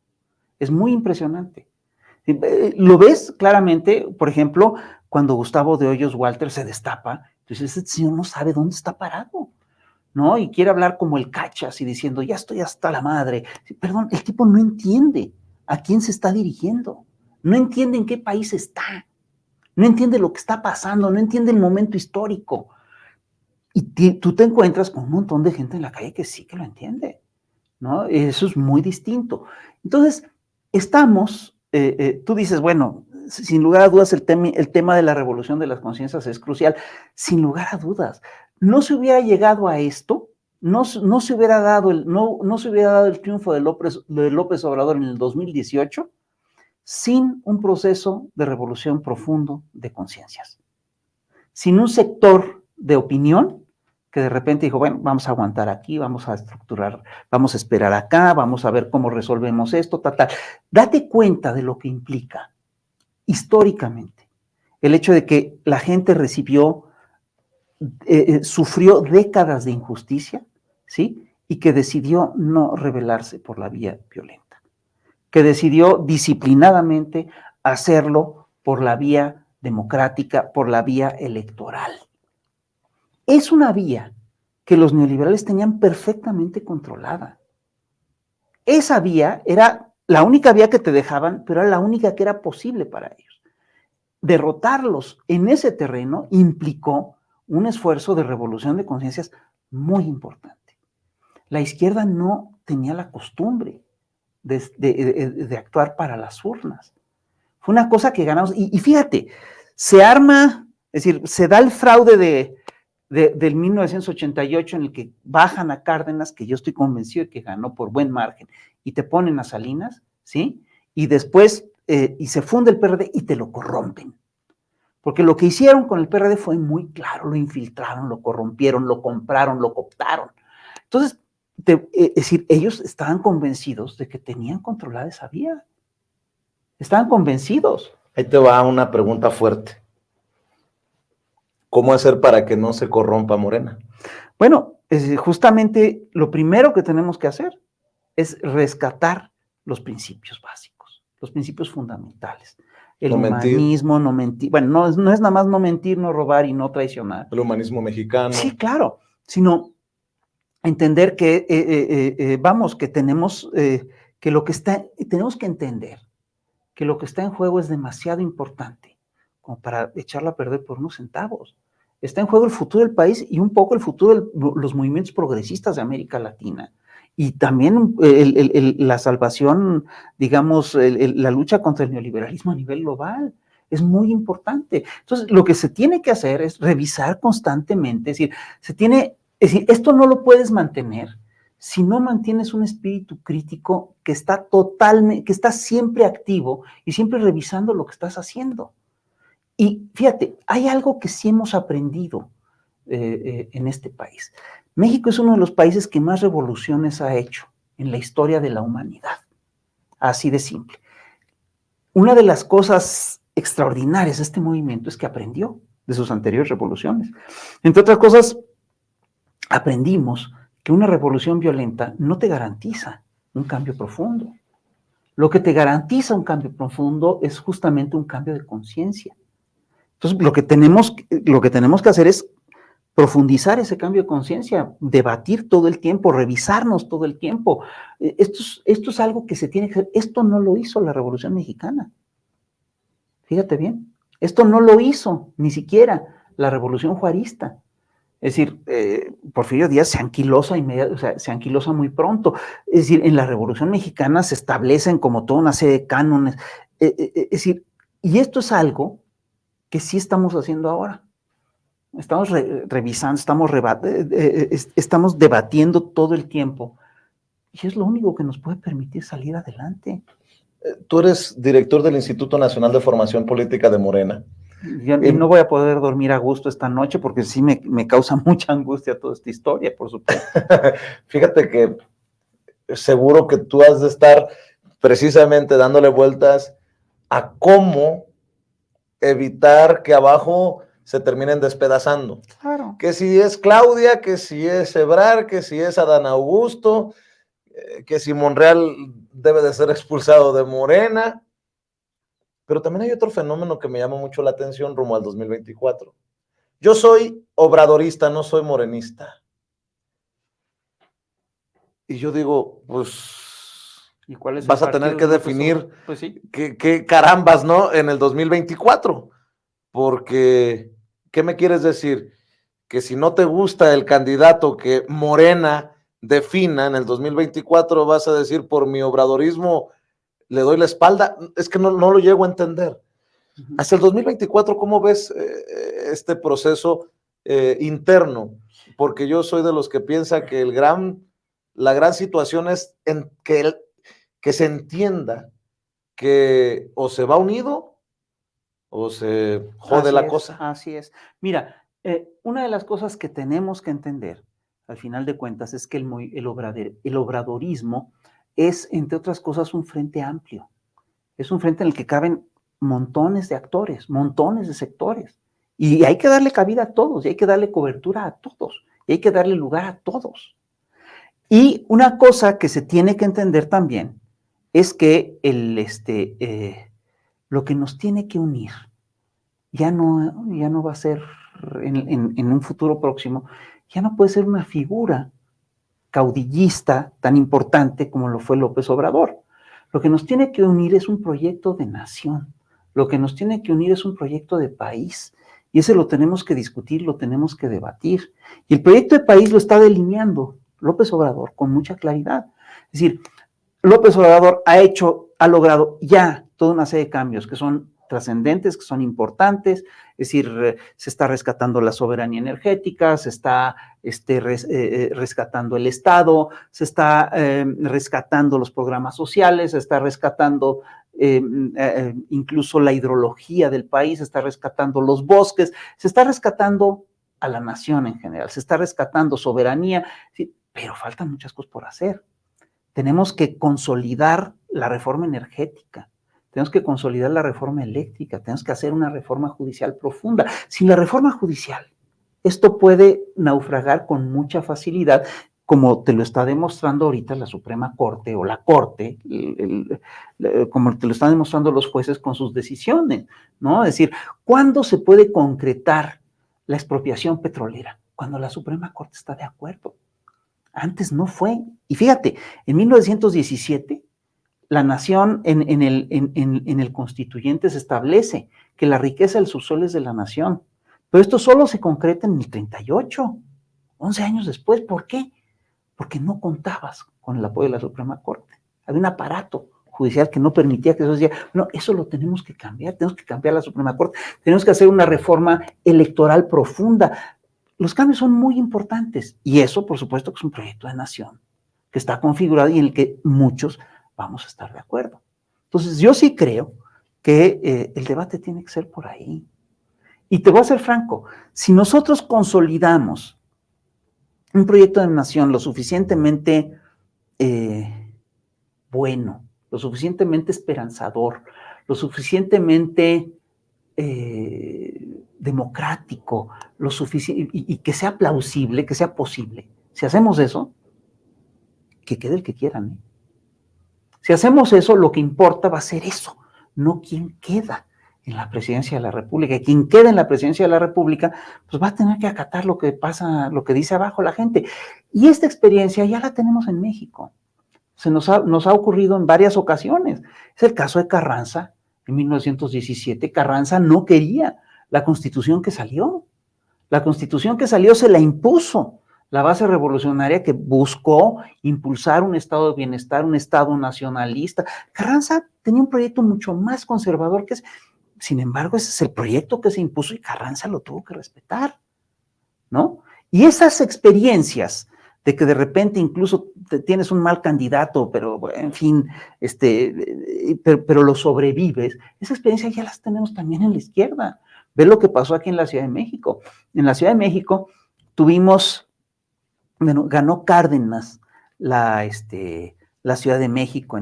Es muy impresionante. Lo ves claramente, por ejemplo, cuando Gustavo de Hoyos Walter se destapa, entonces ese señor no sabe dónde está parado, ¿no? Y quiere hablar como el Cachas y diciendo, ya estoy hasta la madre. Perdón, el tipo no entiende a quién se está dirigiendo, no entiende en qué país está, no entiende lo que está pasando, no entiende el momento histórico. Y tú te encuentras con un montón de gente en la calle que sí que lo entiende, ¿no? Eso es muy distinto. Entonces, tú dices, bueno, sin lugar a dudas el tema de la revolución de las conciencias es crucial, sin lugar a dudas. No se hubiera llegado a esto, no se hubiera dado el triunfo de López Obrador en el 2018 sin un proceso de revolución profundo de conciencias, sin un sector de opinión que de repente dijo, bueno, vamos a aguantar aquí, vamos a estructurar, vamos a esperar acá, vamos a ver cómo resolvemos esto, tal. Date cuenta de lo que implica históricamente el hecho de que la gente sufrió décadas de injusticia, ¿sí? Y que decidió no rebelarse por la vía violenta, que decidió disciplinadamente hacerlo por la vía democrática, por la vía electoral. Es una vía que los neoliberales tenían perfectamente controlada. Esa vía era la única vía que te dejaban, pero era la única que era posible para ellos. Derrotarlos en ese terreno implicó un esfuerzo de revolución de conciencias muy importante. La izquierda no tenía la costumbre de actuar para las urnas. Fue una cosa que ganamos. Y fíjate, se arma, es decir, se da el fraude del 1988 en el que bajan a Cárdenas, que yo estoy convencido de que ganó por buen margen, y te ponen a Salinas, ¿sí? Y después, y se funde el PRD y te lo corrompen. Porque lo que hicieron con el PRD fue muy claro, lo infiltraron, lo corrompieron, lo compraron, lo cooptaron. Entonces, es decir, ellos estaban convencidos de que tenían controlada esa vía. Estaban convencidos. Ahí te va una pregunta fuerte. ¿Cómo hacer para que no se corrompa Morena? Bueno, justamente lo primero que tenemos que hacer es rescatar los principios básicos, los principios fundamentales. El humanismo, no mentir. Bueno, no es nada más no mentir, no robar y no traicionar. El humanismo mexicano. Sí, claro, sino entender que, que tenemos tenemos que entender que lo que está en juego es demasiado importante como para echarlo a perder por unos centavos. Está en juego el futuro del país y un poco el futuro de los movimientos progresistas de América Latina. Y también la salvación, digamos, la lucha contra el neoliberalismo a nivel global. Es muy importante. Entonces, lo que se tiene que hacer es revisar constantemente. Es decir, esto no lo puedes mantener si no mantienes un espíritu crítico que está siempre activo y siempre revisando lo que estás haciendo. Y fíjate, hay algo que sí hemos aprendido en este país. México es uno de los países que más revoluciones ha hecho en la historia de la humanidad. Así de simple. Una de las cosas extraordinarias de este movimiento es que aprendió. de sus anteriores revoluciones. Entre otras cosas, aprendimos que una revolución violenta no te garantiza un cambio profundo. Lo que te garantiza un cambio profundo es justamente un cambio de conciencia. Entonces, lo que tenemos que hacer es profundizar ese cambio de conciencia, debatir todo el tiempo, revisarnos todo el tiempo. Esto es algo que se tiene que hacer. Esto no lo hizo la Revolución Mexicana. Fíjate bien, esto no lo hizo ni siquiera la Revolución Juarista. Es decir, Porfirio Díaz se anquilosa se anquilosa muy pronto. Es decir, en la Revolución Mexicana se establecen como toda una serie de cánones. Es decir, y esto es algo que sí estamos haciendo ahora. Estamos revisando, estamos debatiendo todo el tiempo. Y es lo único que nos puede permitir salir adelante. Tú eres director del Instituto Nacional de Formación Política de Morena. Y no voy a poder dormir a gusto esta noche porque sí me causa mucha angustia toda esta historia, por supuesto. Fíjate que seguro que tú has de estar precisamente dándole vueltas a cómo evitar que abajo se terminen despedazando. Claro. Que si es Claudia, que si es Ebrard, que si es Adán Augusto, que si Monreal debe de ser expulsado de Morena. Pero también hay otro fenómeno que me llama mucho la atención rumbo al 2024. Yo soy obradorista, no soy morenista. Y yo digo, pues, ¿y cuál es vas a tener que definir pues sí, qué carambas, ¿no? En el 2024. Porque, ¿qué me quieres decir? Que si no te gusta el candidato que Morena defina en el 2024, vas a decir, por mi obradorismo le doy la espalda. Es que no lo llego a entender. Hasta el 2024, ¿cómo ves este proceso interno? Porque yo soy de los que piensa que la gran situación es que se entienda que o se va unido o se jode la cosa. Así es. Mira, una de las cosas que tenemos que entender, al final de cuentas, es que el obradorismo es, entre otras cosas, un frente amplio. Es un frente en el que caben montones de actores, montones de sectores. Y hay que darle cabida a todos, y hay que darle cobertura a todos, y hay que darle lugar a todos. Y una cosa que se tiene que entender también es que lo que nos tiene que unir ya no va a ser en un futuro próximo, ya no puede ser una figura caudillista tan importante como lo fue López Obrador. Lo que nos tiene que unir es un proyecto de nación, lo que nos tiene que unir es un proyecto de país, y ese lo tenemos que discutir, lo tenemos que debatir. Y el proyecto de país lo está delineando López Obrador con mucha claridad. Es decir, López Obrador ha logrado ya toda una serie de cambios que son trascendentes, que son importantes, es decir, se está rescatando la soberanía energética, se está rescatando el Estado, se está rescatando los programas sociales, se está rescatando incluso la hidrología del país, se está rescatando los bosques, se está rescatando a la nación en general, se está rescatando soberanía, ¿sí? Pero faltan muchas cosas por hacer. Tenemos que consolidar la reforma energética, tenemos que consolidar la reforma eléctrica, tenemos que hacer una reforma judicial profunda. Sin la reforma judicial, esto puede naufragar con mucha facilidad, como te lo está demostrando ahorita la Suprema Corte o la Corte, como te lo están demostrando los jueces con sus decisiones, ¿no? Es decir, ¿cuándo se puede concretar la expropiación petrolera? Cuando la Suprema Corte está de acuerdo. Antes no fue. Y fíjate, en 1917, la nación en el constituyente se establece que la riqueza del subsuelo es de la nación. Pero esto solo se concreta en el 38, 11 años después. ¿Por qué? Porque no contabas con el apoyo de la Suprema Corte. Había un aparato judicial que no permitía que eso decía, no, eso lo tenemos que cambiar, tenemos que cambiar la Suprema Corte, tenemos que hacer una reforma electoral profunda. Los cambios son muy importantes y eso, por supuesto, que es un proyecto de nación que está configurado y en el que muchos vamos a estar de acuerdo. Entonces, yo sí creo que el debate tiene que ser por ahí. Y te voy a ser franco, si nosotros consolidamos un proyecto de nación lo suficientemente bueno, lo suficientemente esperanzador, lo suficientemente democrático, lo suficiente, y que sea plausible, que sea posible. Si hacemos eso, que quede el que quieran, ¿eh? Si hacemos eso, lo que importa va a ser eso, no quién queda en la presidencia de la República. Quien queda en la presidencia de la República, pues va a tener que acatar lo que pasa, lo que dice abajo la gente. Y esta experiencia ya la tenemos en México. Nos ha ocurrido en varias ocasiones. Es el caso de Carranza, en 1917. Carranza no quería la Constitución que salió. La Constitución que salió se la impuso la base revolucionaria que buscó impulsar un estado de bienestar, un estado nacionalista. Carranza tenía un proyecto mucho más conservador que ese. Sin embargo, ese es el proyecto que se impuso y Carranza lo tuvo que respetar, ¿no? Y esas experiencias de que de repente incluso tienes un mal candidato, pero en fin, pero lo sobrevives, esa experiencia ya las tenemos también en la izquierda. Ve lo que pasó aquí en la Ciudad de México. En la Ciudad de México ganó Cárdenas la Ciudad de México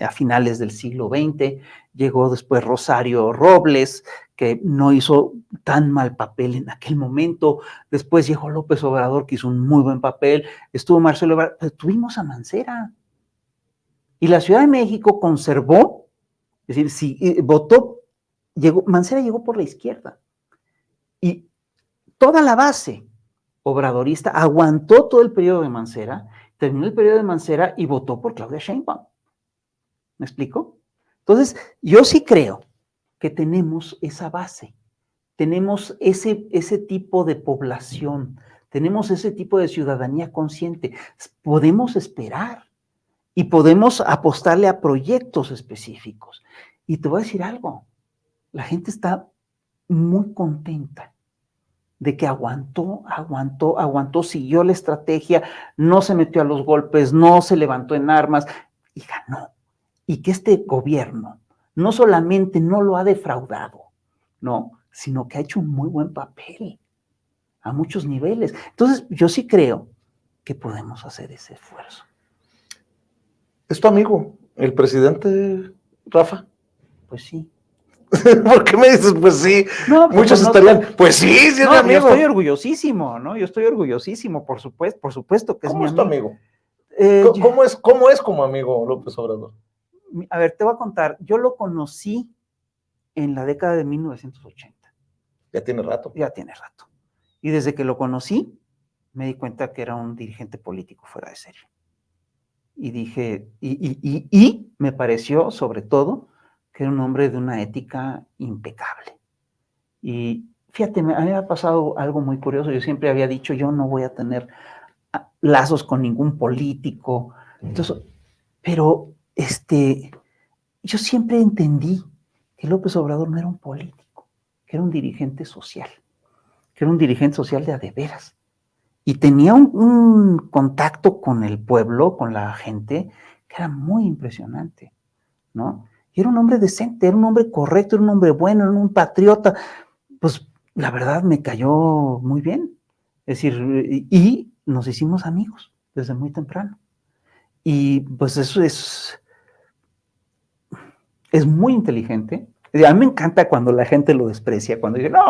a finales del siglo XX, llegó después Rosario Robles, que no hizo tan mal papel en aquel momento, después llegó López Obrador, que hizo un muy buen papel, estuvo Marcelo Ebrard, pero tuvimos a Mancera, y la Ciudad de México conservó, es decir, si votó, Mancera llegó por la izquierda, y toda la base obradorista aguantó todo el periodo de Mancera, terminó el periodo de Mancera y votó por Claudia Sheinbaum. ¿Me explico? Entonces, yo sí creo que tenemos esa base, tenemos ese tipo de población, tenemos ese tipo de ciudadanía consciente. Podemos esperar y podemos apostarle a proyectos específicos. Y te voy a decir algo, la gente está muy contenta de que aguantó, siguió la estrategia, no se metió a los golpes, no se levantó en armas y ganó. Y que este gobierno no solamente no lo ha defraudado, no, sino que ha hecho un muy buen papel a muchos niveles. Entonces, yo sí creo que podemos hacer ese esfuerzo. ¿Es tu amigo, el presidente, Rafa? Pues sí. ¿Por qué me dices, pues sí? No, muchos estarían, pues sí, sí es mi amigo. Yo estoy orgullosísimo, ¿no? Yo estoy orgullosísimo, por supuesto que es mi amigo. ¿Cómo es tu amigo? ¿Cómo es como amigo López Obrador? A ver, te voy a contar, yo lo conocí en la década de 1980. Ya tiene rato. Ya tiene rato. Y desde que lo conocí, me di cuenta que era un dirigente político fuera de serie. Y dije, y me pareció, sobre todo, que era un hombre de una ética impecable. Y fíjate, a mí me ha pasado algo muy curioso. Yo siempre había dicho, yo no voy a tener lazos con ningún político. Entonces, pero yo siempre entendí que López Obrador no era un político, que era un dirigente social, de a de veras. Y tenía un contacto con el pueblo, con la gente, que era muy impresionante, ¿no? Y era un hombre decente, era un hombre correcto, era un hombre bueno, era un patriota. Pues la verdad me cayó muy bien. Es decir, y nos hicimos amigos desde muy temprano. Y pues eso es muy inteligente. A mí me encanta cuando la gente lo desprecia, cuando dice, no,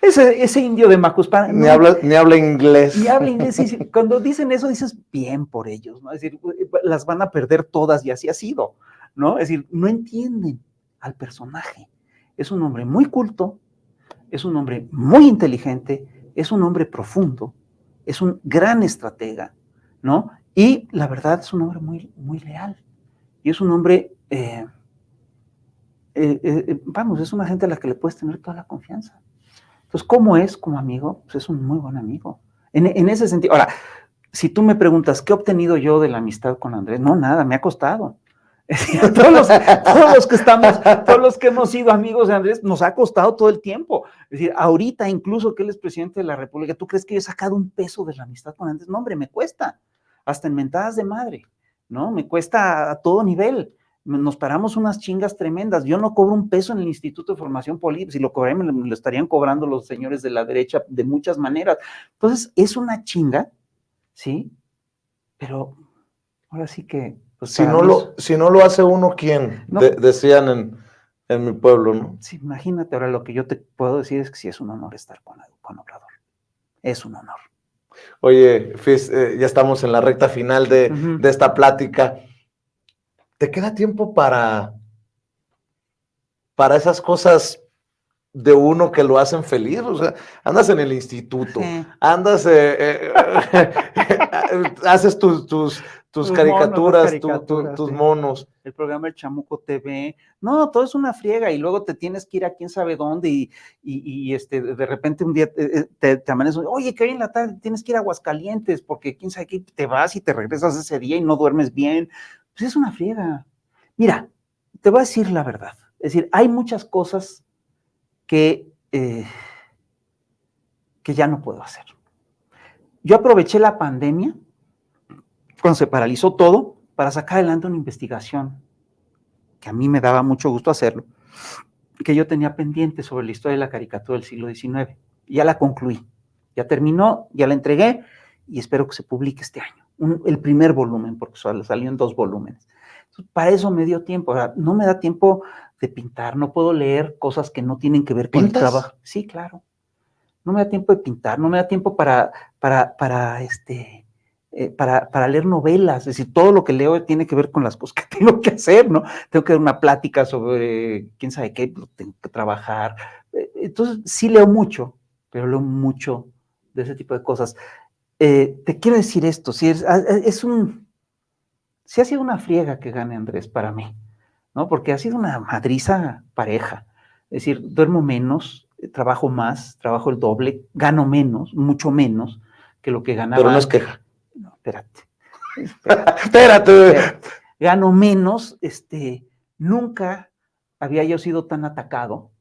ese indio de Macuspana. Ni habla inglés. Ni habla inglés. Y cuando dicen eso, dices, bien por ellos, ¿no? Es decir, las van a perder todas y así ha sido, ¿no? Es decir, no entienden al personaje. Es un hombre muy culto, es un hombre muy inteligente, es un hombre profundo, es un gran estratega, ¿no? Y la verdad es un hombre muy, muy leal. Y es un hombre... vamos, es una gente a la que le puedes tener toda la confianza. Entonces, ¿cómo es como amigo? Pues es un muy buen amigo. En ese sentido. Ahora, si tú me preguntas, ¿qué he obtenido yo de la amistad con Andrés? No, nada, me ha costado. Todos los que hemos sido amigos de Andrés, nos ha costado todo el tiempo. Es decir, ahorita incluso que él es presidente de la República, ¿tú crees que yo he sacado un peso de la amistad con Andrés? No, hombre, me cuesta. Hasta en mentadas de madre, ¿no? Me cuesta a todo nivel. Nos paramos unas chingas tremendas. Yo no cobro un peso en el Instituto de Formación Política. Si lo cobré, me lo estarían cobrando los señores de la derecha de muchas maneras. Entonces, es una chinga, ¿sí? Pero ahora sí que... Pues si no lo hace uno, ¿quién? No. Decían en mi pueblo, ¿no? Sí, imagínate, ahora lo que yo te puedo decir es que sí es un honor estar con Obrador. Es un honor. Oye, Fis, ya estamos en la recta final Ujú. de esta plática. ¿Te queda tiempo para esas cosas de uno que lo hacen feliz? O sea, andas en el instituto, andas, haces tus Los monos, las caricaturas, caricaturas, tus sí. monos. El programa El Chamuco TV. No, todo es una friega y luego te tienes que ir a quién sabe dónde y de repente un día te amaneces, oye, que hoy en la tarde tienes que ir a Aguascalientes porque quién sabe qué, te vas y te regresas ese día y no duermes bien. Pues es una friega. Mira, te voy a decir la verdad. Es decir, hay muchas cosas que ya no puedo hacer. Yo aproveché la pandemia, cuando se paralizó todo, para sacar adelante una investigación, que a mí me daba mucho gusto hacerlo, que yo tenía pendiente sobre la historia de la caricatura del siglo XIX. Ya la concluí, ya terminó, ya la entregué y espero que se publique este año. El primer volumen, porque salió en 2 volúmenes. Entonces, para eso me dio tiempo. Ahora, no me da tiempo de pintar, no puedo leer cosas que no tienen que ver con ¿Pintas? el trabajo. Sí, claro. No me da tiempo de pintar, no me da tiempo para leer novelas, es decir, todo lo que leo tiene que ver con las cosas que tengo que hacer, ¿no? Tengo que dar una plática sobre quién sabe qué, tengo que trabajar. Entonces, sí leo mucho, pero leo mucho de ese tipo de cosas. Te quiero decir esto, sí ha sido una friega que gane Andrés para mí, ¿no? Porque ha sido una madriza pareja. Es decir, duermo menos, trabajo más, trabajo el doble, gano menos, mucho menos que lo que ganaba. Pero no es queja. No, espérate. Espérate. Gano menos, nunca había yo sido tan atacado,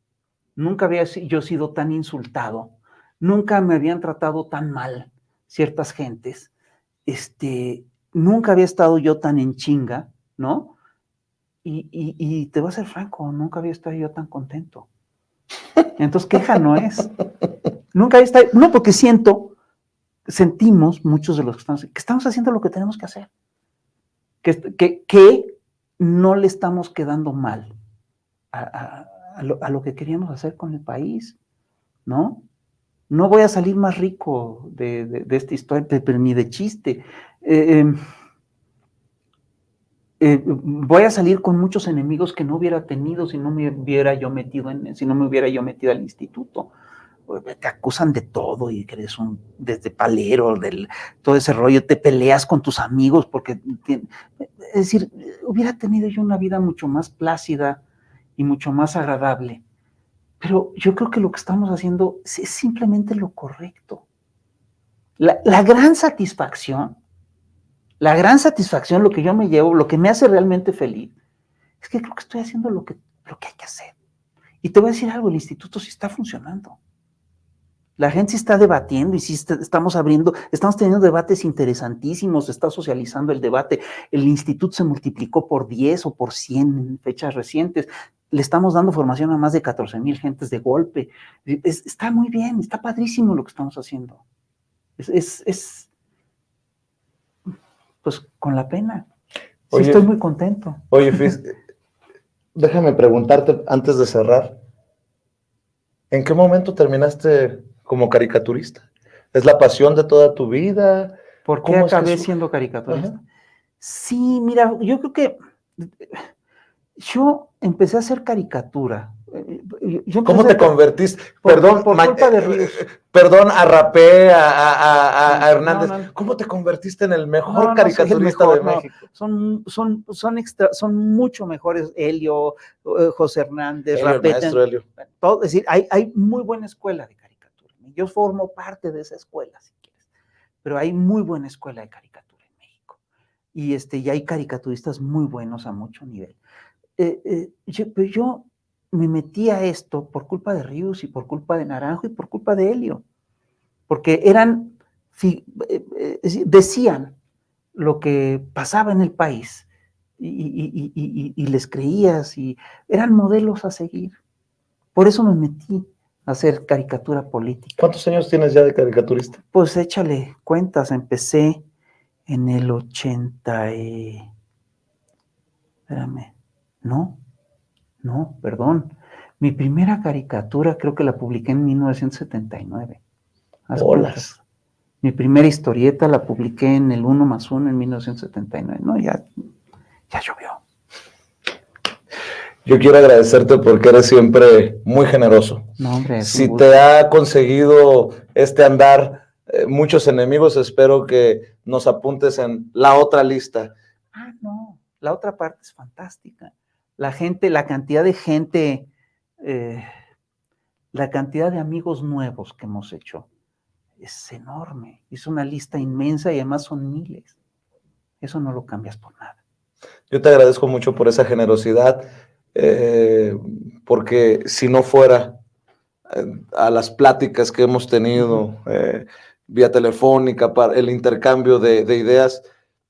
nunca había yo sido tan insultado, nunca me habían tratado tan mal ciertas gentes, nunca había estado yo tan en chinga, ¿no? Y te voy a ser franco, nunca había estado yo tan contento. Entonces, queja no es. Nunca había estado, no, porque sentimos muchos de los que estamos haciendo lo que tenemos que hacer. Que no le estamos quedando mal a lo que queríamos hacer con el país, ¿no? No voy a salir más rico de esta historia, pero ni de chiste. Voy a salir con muchos enemigos que no hubiera tenido si no me hubiera yo metido al instituto. Te acusan de todo y que eres desde palero, todo ese rollo, te peleas con tus amigos porque, es decir, hubiera tenido yo una vida mucho más plácida y mucho más agradable. Pero yo creo que lo que estamos haciendo es simplemente lo correcto. La gran satisfacción, lo que yo me llevo, lo que me hace realmente feliz, es que creo que estoy haciendo lo que hay que hacer. Y te voy a decir algo, el instituto sí está funcionando. La gente sí está debatiendo y sí estamos teniendo debates interesantísimos, se está socializando el debate. El instituto se multiplicó por 10 o por 100 en fechas recientes. Le estamos dando formación a más de 14,000 gentes de golpe. Está muy bien, está padrísimo lo que estamos haciendo. Pues con la pena. Sí, oye, estoy muy contento. Oye, Fis, déjame preguntarte antes de cerrar. ¿En qué momento terminaste como caricaturista? ¿Es la pasión de toda tu vida? ¿Por qué acabé siendo caricaturista? Ajá. Sí, mira, yo creo que yo empecé a hacer caricatura. ¿Cómo te convertiste? Perdón, por culpa de Ríos. Perdón, a Rapé, a Hernández. No. ¿Cómo te convertiste en el mejor caricaturista de México? Son mucho mejores Helio, José Hernández, Rapé. Maestro Helio. Es decir, hay muy buena escuela de caricatura. Yo formo parte de esa escuela, si quieres. Pero hay muy buena escuela de caricatura en México. Y hay caricaturistas muy buenos a mucho nivel. Yo me metí a esto por culpa de Ríos y por culpa de Naranjo y por culpa de Helio, porque decían lo que pasaba en el país y les creías y eran modelos a seguir. Por eso me metí a hacer caricatura política. ¿Cuántos años tienes ya de caricaturista? Pues échale cuentas, empecé en el 80 espérame, No, perdón. Mi primera caricatura creo que la publiqué en 1979. Bolas. Mi primera historieta la publiqué en el 1+1 en 1979. No, ya llovió. Yo quiero agradecerte porque eres siempre muy generoso. No, hombre, si te ha conseguido andar muchos enemigos, espero que nos apuntes en la otra lista. No, la otra parte es fantástica. La cantidad de gente, la cantidad de amigos nuevos que hemos hecho es enorme. Es una lista inmensa y además son miles. Eso no lo cambias por nada. Yo te agradezco mucho por esa generosidad, porque si no fuera a las pláticas que hemos tenido vía telefónica, para el intercambio de ideas,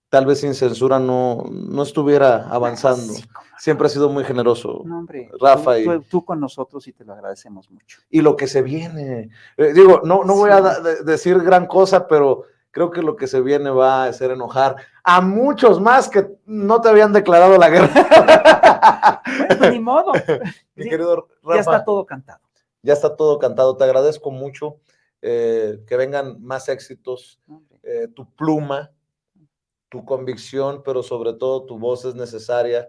tal vez Sin Censura no estuviera avanzando. Sí, siempre has sido muy generoso, no, hombre, Rafa. Tú con nosotros y te lo agradecemos mucho. Y lo que se viene, digo, no voy a decir gran cosa, pero creo que lo que se viene va a hacer enojar a muchos más que no te habían declarado la guerra. Bueno, ni modo. Mi querido Rafa, ya está todo cantado. Ya está todo cantado. Te agradezco mucho, que vengan más éxitos, tu pluma, tu convicción, pero sobre todo tu voz es necesaria.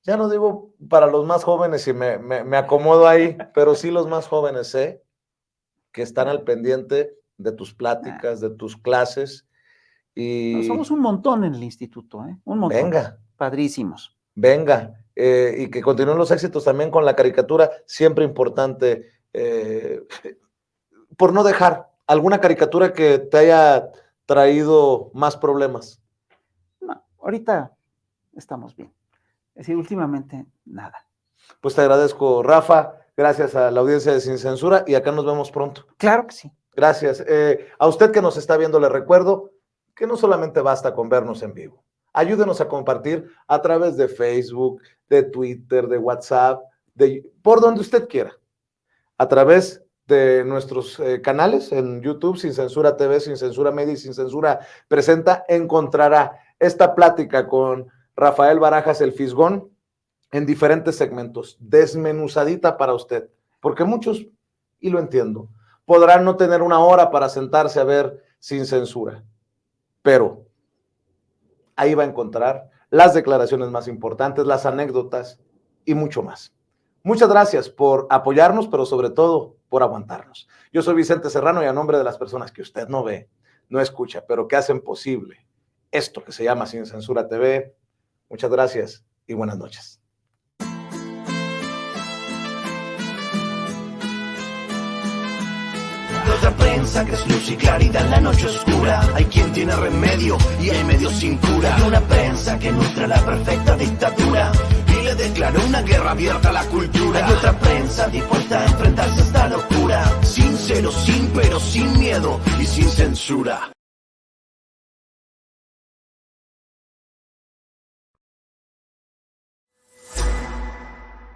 Ya no digo para los más jóvenes y me acomodo ahí, pero sí los más jóvenes sé que están al pendiente de tus pláticas, de tus clases. Y somos un montón en el instituto, un montón. Venga. Padrísimos. Venga, y que continúen los éxitos también con la caricatura, siempre importante, por no dejar alguna caricatura que te haya traído más problemas. No, ahorita estamos bien. Es decir, últimamente nada. Pues te agradezco, Rafa, gracias a la audiencia de Sin Censura y acá nos vemos pronto. Claro que sí. Gracias. A usted que nos está viendo le recuerdo que no solamente basta con vernos en vivo. Ayúdenos a compartir a través de Facebook, de Twitter, de WhatsApp, por donde usted quiera. A través de nuestros canales en YouTube, Sin Censura TV, Sin Censura Media y Sin Censura Presenta, encontrará esta plática con Rafael Barajas el Fisgón en diferentes segmentos, desmenuzadita para usted, porque muchos, y lo entiendo, podrán no tener una hora para sentarse a ver Sin Censura, pero ahí va a encontrar las declaraciones más importantes, las anécdotas y mucho más. Muchas gracias por apoyarnos, pero sobre todo por aguantarnos. Yo soy Vicente Serrano y a nombre de las personas que usted no ve, no escucha, pero que hacen posible esto que se llama Sin Censura TV, muchas gracias y buenas noches. Otra prensa que es luz y claridad en la noche oscura. Hay quien tiene remedio y hay medios sin cura. Hay una prensa que nutre la perfecta dictadura y le declaró una guerra abierta a la cultura. Hay otra prensa dispuesta a enfrentarse a esta locura, sincero, sin pero, sin miedo y sin censura.